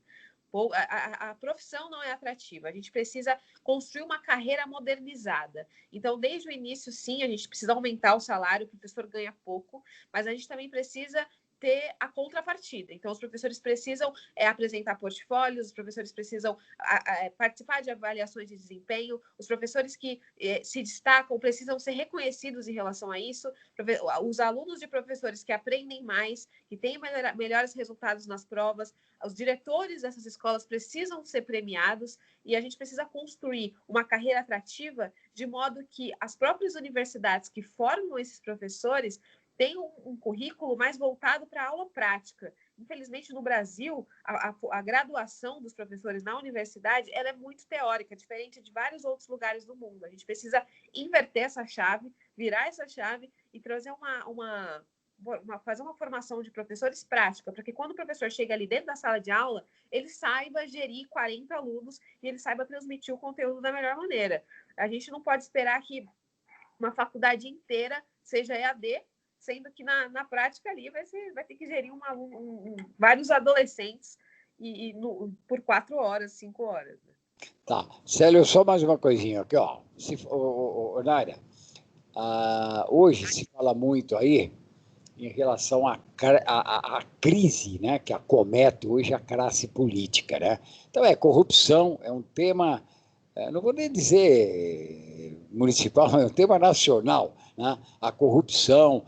S3: A profissão não é atrativa, a gente precisa construir uma carreira modernizada. Então, desde o início, sim, a gente precisa aumentar o salário, o professor ganha pouco, mas a gente também precisa ter a contrapartida. Então, os professores precisam apresentar portfólios, os professores precisam participar de avaliações de desempenho, os professores que se destacam precisam ser reconhecidos em relação a isso, os alunos de professores que aprendem mais, que têm melhores resultados nas provas, os diretores dessas escolas precisam ser premiados e a gente precisa construir uma carreira atrativa de modo que as próprias universidades que formam esses professores tem um currículo mais voltado para a aula prática. Infelizmente, no Brasil, a graduação dos professores na universidade ela é muito teórica, diferente de vários outros lugares do mundo. A gente precisa inverter essa chave, virar essa chave e trazer fazer uma formação de professores prática, para que quando o professor chega ali dentro da sala de aula, ele saiba gerir 40 alunos e ele saiba transmitir o conteúdo da melhor maneira. A gente não pode esperar que uma faculdade inteira seja EAD, sendo que na prática ali vai ter que gerir vários adolescentes por 4 horas, 5 horas. Né?
S4: Tá. Célio, só mais uma coisinha aqui, ó. Nária, hoje se fala muito aí em relação à crise, né, que acomete hoje a classe política. Né? Então, corrupção é um tema não vou nem dizer municipal, é um tema nacional, né? A corrupção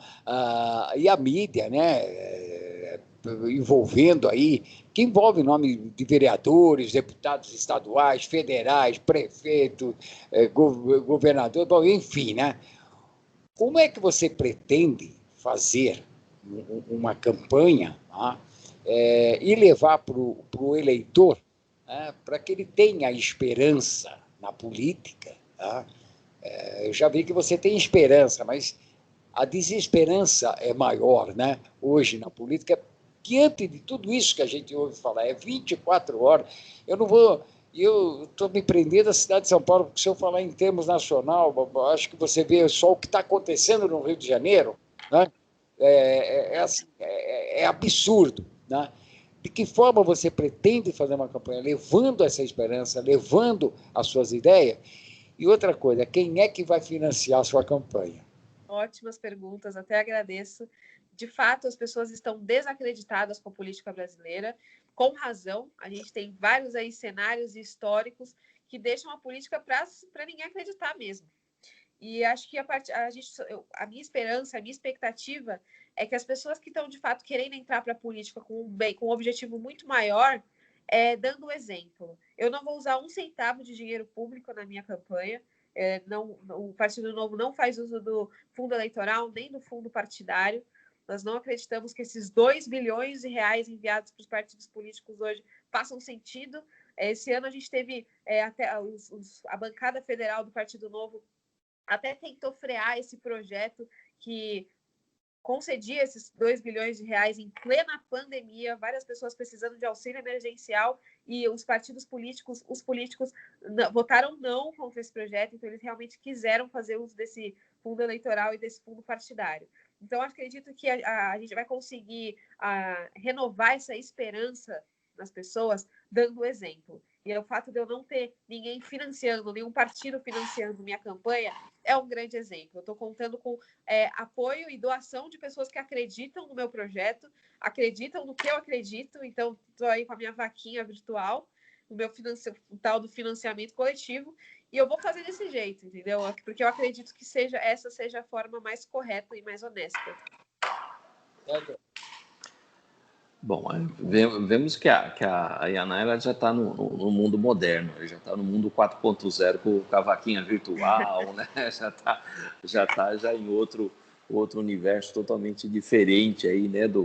S4: e a mídia, né? Envolvendo aí, que envolve o nome de vereadores, deputados estaduais, federais, prefeitos, governador, bom, enfim, né? Como é que você pretende fazer uma campanha, tá? E levar para o eleitor, para que ele tenha esperança na política? Tá? Eu já vi que você tem esperança, mas a desesperança é maior, né? Hoje na política, diante de tudo isso que a gente ouve falar, é 24 horas. Eu estou me prendendo à cidade de São Paulo, porque se eu falar em termos nacional, acho que você vê só o que está acontecendo no Rio de Janeiro, né? É absurdo, né? De que forma você pretende fazer uma campanha levando essa esperança, levando as suas ideias? E outra coisa, quem é que vai financiar a sua campanha?
S3: Ótimas perguntas, até agradeço. De fato, as pessoas estão desacreditadas com a política brasileira, com razão. A gente tem vários aí cenários históricos que deixam a política para ninguém acreditar mesmo. E acho que a minha esperança, a minha expectativa é que as pessoas que estão, de fato, querendo entrar para a política com um objetivo muito maior, dando o exemplo. Eu não vou usar 1 centavo de dinheiro público na minha campanha. O Partido Novo não faz uso do fundo eleitoral, nem do fundo partidário. Nós não acreditamos que esses 2 bilhões de reais enviados para os partidos políticos hoje façam sentido. Esse ano a gente teve até a bancada federal do Partido Novo até tentou frear esse projeto que concedia esses 2 bilhões de reais em plena pandemia, várias pessoas precisando de auxílio emergencial, e os partidos políticos, votaram não contra esse projeto, então eles realmente quiseram fazer uso desse fundo eleitoral e desse fundo partidário. Então, acredito que a gente vai conseguir renovar essa esperança nas pessoas dando o exemplo. E o fato de eu não ter ninguém financiando, nenhum partido financiando minha campanha, é um grande exemplo. Eu estou contando com apoio e doação de pessoas que acreditam no meu projeto, acreditam no que eu acredito. Então, estou aí com a minha vaquinha virtual, o tal do financiamento coletivo, e eu vou fazer desse jeito, entendeu? Porque eu acredito que essa seja a forma mais correta e mais honesta.
S5: Bom, vemos que a Yanaira já está no mundo moderno, já está no mundo 4.0 com a vaquinha virtual, né? já está em outro universo totalmente diferente aí, né? Do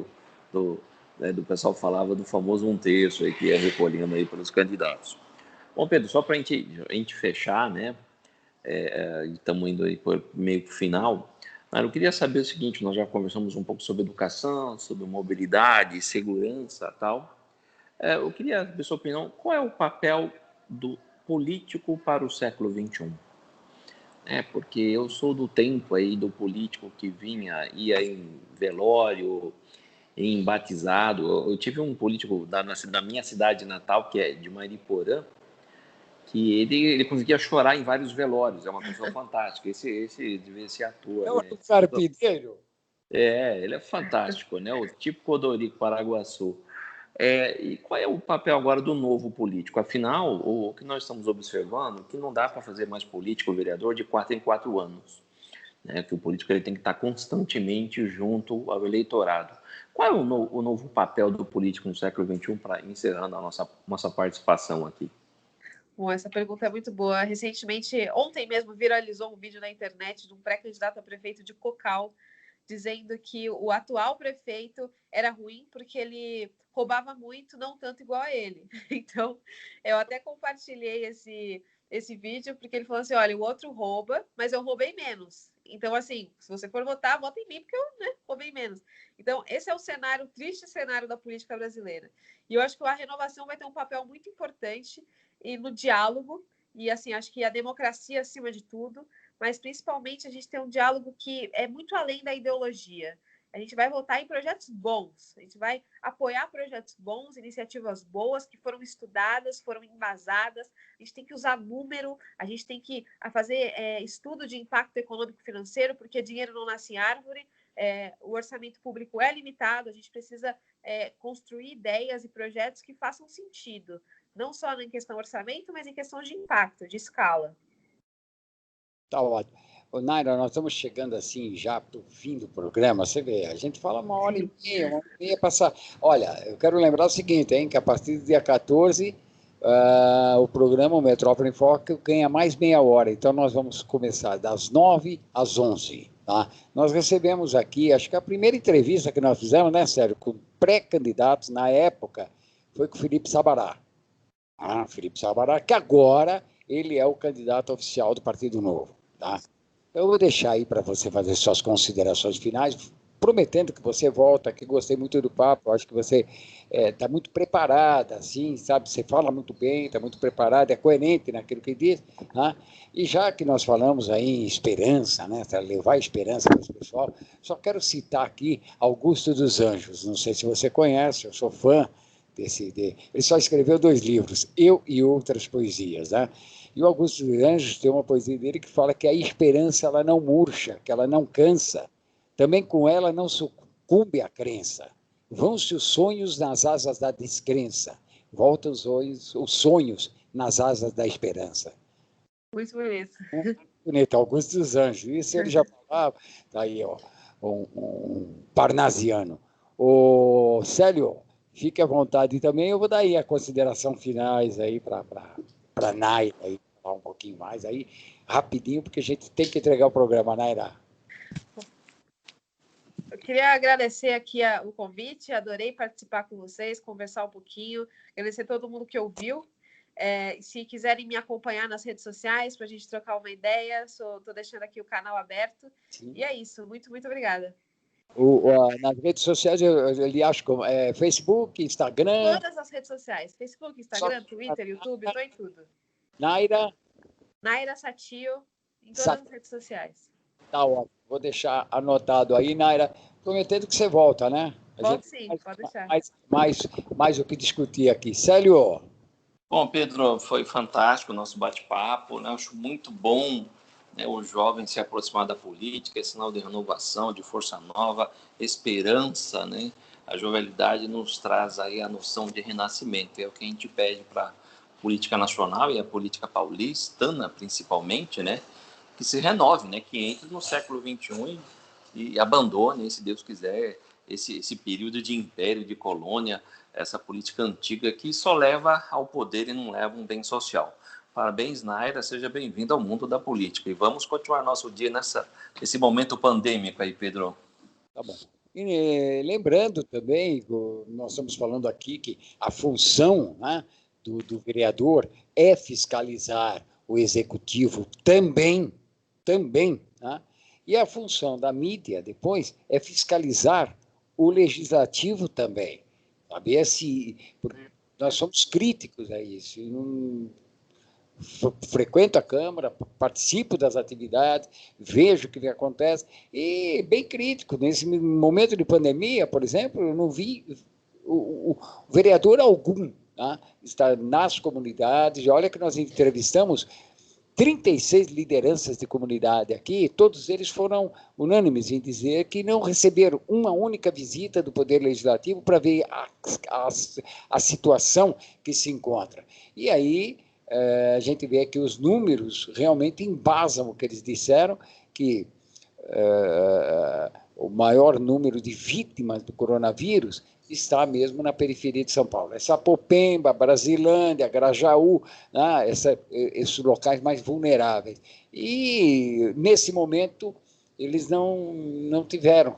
S5: pessoal falava do famoso 1/3 aí que ia recolhendo aí pelos candidatos. Bom, Pedro, só para a gente fechar, né? Estamos indo aí por meio que final. Eu queria saber o seguinte: nós já conversamos um pouco sobre educação, sobre mobilidade, segurança e tal. Eu queria saber sua opinião. Qual é o papel do político para o século XXI? Porque eu sou do tempo aí do político que ia em velório, em batizado. Eu tive um político da minha cidade natal, que é de Mariporã, que ele conseguia chorar em vários velórios. É uma pessoa fantástica. Esse devia ser ator.
S4: É um carpinteiro?
S5: Ele é fantástico, né? O tipo Odorico Paraguaçu. E qual é o papel agora do novo político? Afinal, o que nós estamos observando é que não dá para fazer mais político, vereador, de 4 em 4 anos. Né? Que o político ele tem que estar constantemente junto ao eleitorado. Qual é o novo papel do político no século XXI, para encerrando a nossa participação aqui?
S3: Bom, essa pergunta é muito boa. Recentemente, ontem mesmo, viralizou um vídeo na internet de um pré-candidato a prefeito de Cocal, dizendo que o atual prefeito era ruim porque ele roubava muito, não tanto igual a ele. Então, eu até compartilhei esse vídeo, porque ele falou assim, olha, o outro rouba, mas eu roubei menos. Então, assim, se você for votar, vota em mim, porque eu roubei menos. Então, esse é o triste cenário da política brasileira. E eu acho que a renovação vai ter um papel muito importante e no diálogo, e assim, acho que a democracia acima de tudo, mas principalmente a gente tem um diálogo que é muito além da ideologia. A gente vai votar em projetos bons, a gente vai apoiar projetos bons, iniciativas boas, que foram estudadas, foram embasadas, a gente tem que usar número, a gente tem que fazer estudo de impacto econômico financeiro, porque dinheiro não nasce em árvore, o orçamento público é limitado, a gente precisa construir ideias e projetos que façam sentido. não só em questão orçamento, mas em questão de impacto, de escala.
S4: Tá ótimo. Ô, Naira, nós estamos chegando assim já para o fim do programa. Você vê, a gente fala uma hora e meia passar. Olha, eu quero lembrar o seguinte, hein, que a partir do dia 14, o programa o Metrópole em Foco ganha mais meia hora. Então, nós vamos começar das 9 às 11. Tá? Nós recebemos aqui, acho que a primeira entrevista que nós fizemos, né, Sérgio, com pré-candidatos, na época, foi com o Felipe Sabará. Felipe Sabará, que agora ele é o candidato oficial do Partido Novo. Tá? Eu vou deixar aí para você fazer suas considerações finais, prometendo que você volta, que gostei muito do papo, acho que você está muito preparada, assim, sabe? Você fala muito bem, está muito preparada, é coerente naquilo que diz. Tá? E já que nós falamos aí em esperança, né, para levar esperança para o pessoal, só quero citar aqui Augusto dos Anjos, não sei se você conhece, eu sou fã ele só escreveu 2 livros, Eu e Outras Poesias, né? E o Augusto dos Anjos tem uma poesia dele que fala que a esperança ela não murcha, que ela não cansa, também com ela não sucumbe a crença. Vão-se os sonhos nas asas da descrença, voltam os sonhos nas asas da esperança.
S3: Muito bonito.
S4: Bonito, Augusto dos Anjos. Isso ele já falava, tá aí, ó, um parnasiano. O Célio, fique à vontade também, eu vou dar aí a consideração finais aí para Naira, aí, falar um pouquinho mais aí, rapidinho, porque a gente tem que entregar o programa, Naira.
S3: Eu queria agradecer aqui o convite, adorei participar com vocês, conversar um pouquinho, agradecer a todo mundo que ouviu. Se quiserem me acompanhar nas redes sociais para a gente trocar uma ideia, estou deixando aqui o canal aberto. Sim. E é isso, muito, muito obrigada.
S4: Nas redes sociais, ele acha como Facebook, Instagram.
S3: Todas as redes sociais, Facebook, Instagram, Twitter, YouTube, estou em tudo.
S4: Naira
S3: Satio, em todas as redes sociais.
S4: Tá ótimo, vou deixar anotado aí, Naira, prometendo que você volta, né?
S3: Volto sim, pode deixar.
S4: Mais o que discutir aqui. Célio.
S5: Bom, Pedro, foi fantástico o nosso bate-papo, né? Acho muito bom, né, o jovem se aproximar da política, é sinal de renovação, de força nova, esperança, né? A jovialidade nos traz aí a noção de renascimento, é o que a gente pede para a política nacional e a política paulistana, principalmente, né? Que se renove, né? Que entre no século XXI e abandone, se Deus quiser, esse período de império, de colônia, essa política antiga que só leva ao poder e não leva um bem social. Parabéns, Naira, seja bem-vindo ao mundo da política. E vamos continuar nosso dia nesse momento pandêmico aí, Pedro.
S4: Tá bom. E lembrando também, nós estamos falando aqui que a função, né, do vereador é fiscalizar o executivo também, né? E a função da mídia, depois, é fiscalizar o legislativo também. Saber se nós somos críticos a isso. Frequento a Câmara, participo das atividades, vejo o que acontece, e bem crítico. Nesse momento de pandemia, por exemplo, eu não vi o vereador algum, tá, estar nas comunidades. Olha que nós entrevistamos 36 lideranças de comunidade aqui, todos eles foram unânimes em dizer que não receberam uma única visita do Poder Legislativo para ver a situação que se encontra. E aí a gente vê que os números realmente embasam o que eles disseram, que o maior número de vítimas do coronavírus está mesmo na periferia de São Paulo. É Sapopemba, Brasilândia, Grajaú, né, esses locais mais vulneráveis. E, nesse momento, eles não tiveram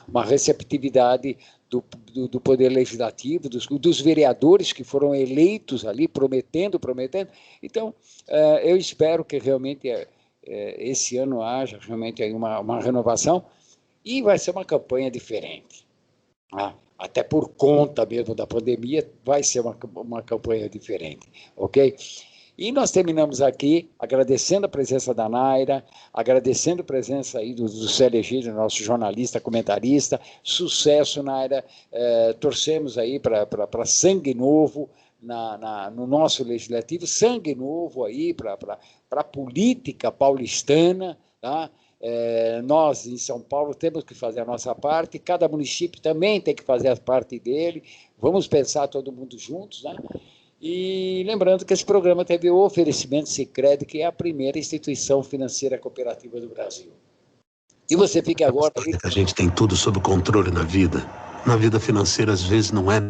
S4: uma receptividade do Poder Legislativo, dos vereadores que foram eleitos ali, prometendo. Então, eu espero que realmente esse ano haja realmente aí uma renovação e vai ser uma campanha diferente. Até por conta mesmo da pandemia, vai ser uma campanha diferente, ok? E nós terminamos aqui agradecendo a presença da Naira, agradecendo a presença aí do Célio Egídio, nosso jornalista, comentarista. Sucesso, Naira. Torcemos aí para sangue novo no nosso legislativo, sangue novo aí para a política paulistana, tá? Nós, em São Paulo, temos que fazer a nossa parte, cada município também tem que fazer a parte dele, vamos pensar todo mundo juntos, né? E lembrando que esse programa teve o oferecimento Sicredi, que é a primeira instituição financeira cooperativa do Brasil. E você fica agora...
S1: A gente tem tudo sob controle na vida. Na vida financeira, às vezes, não é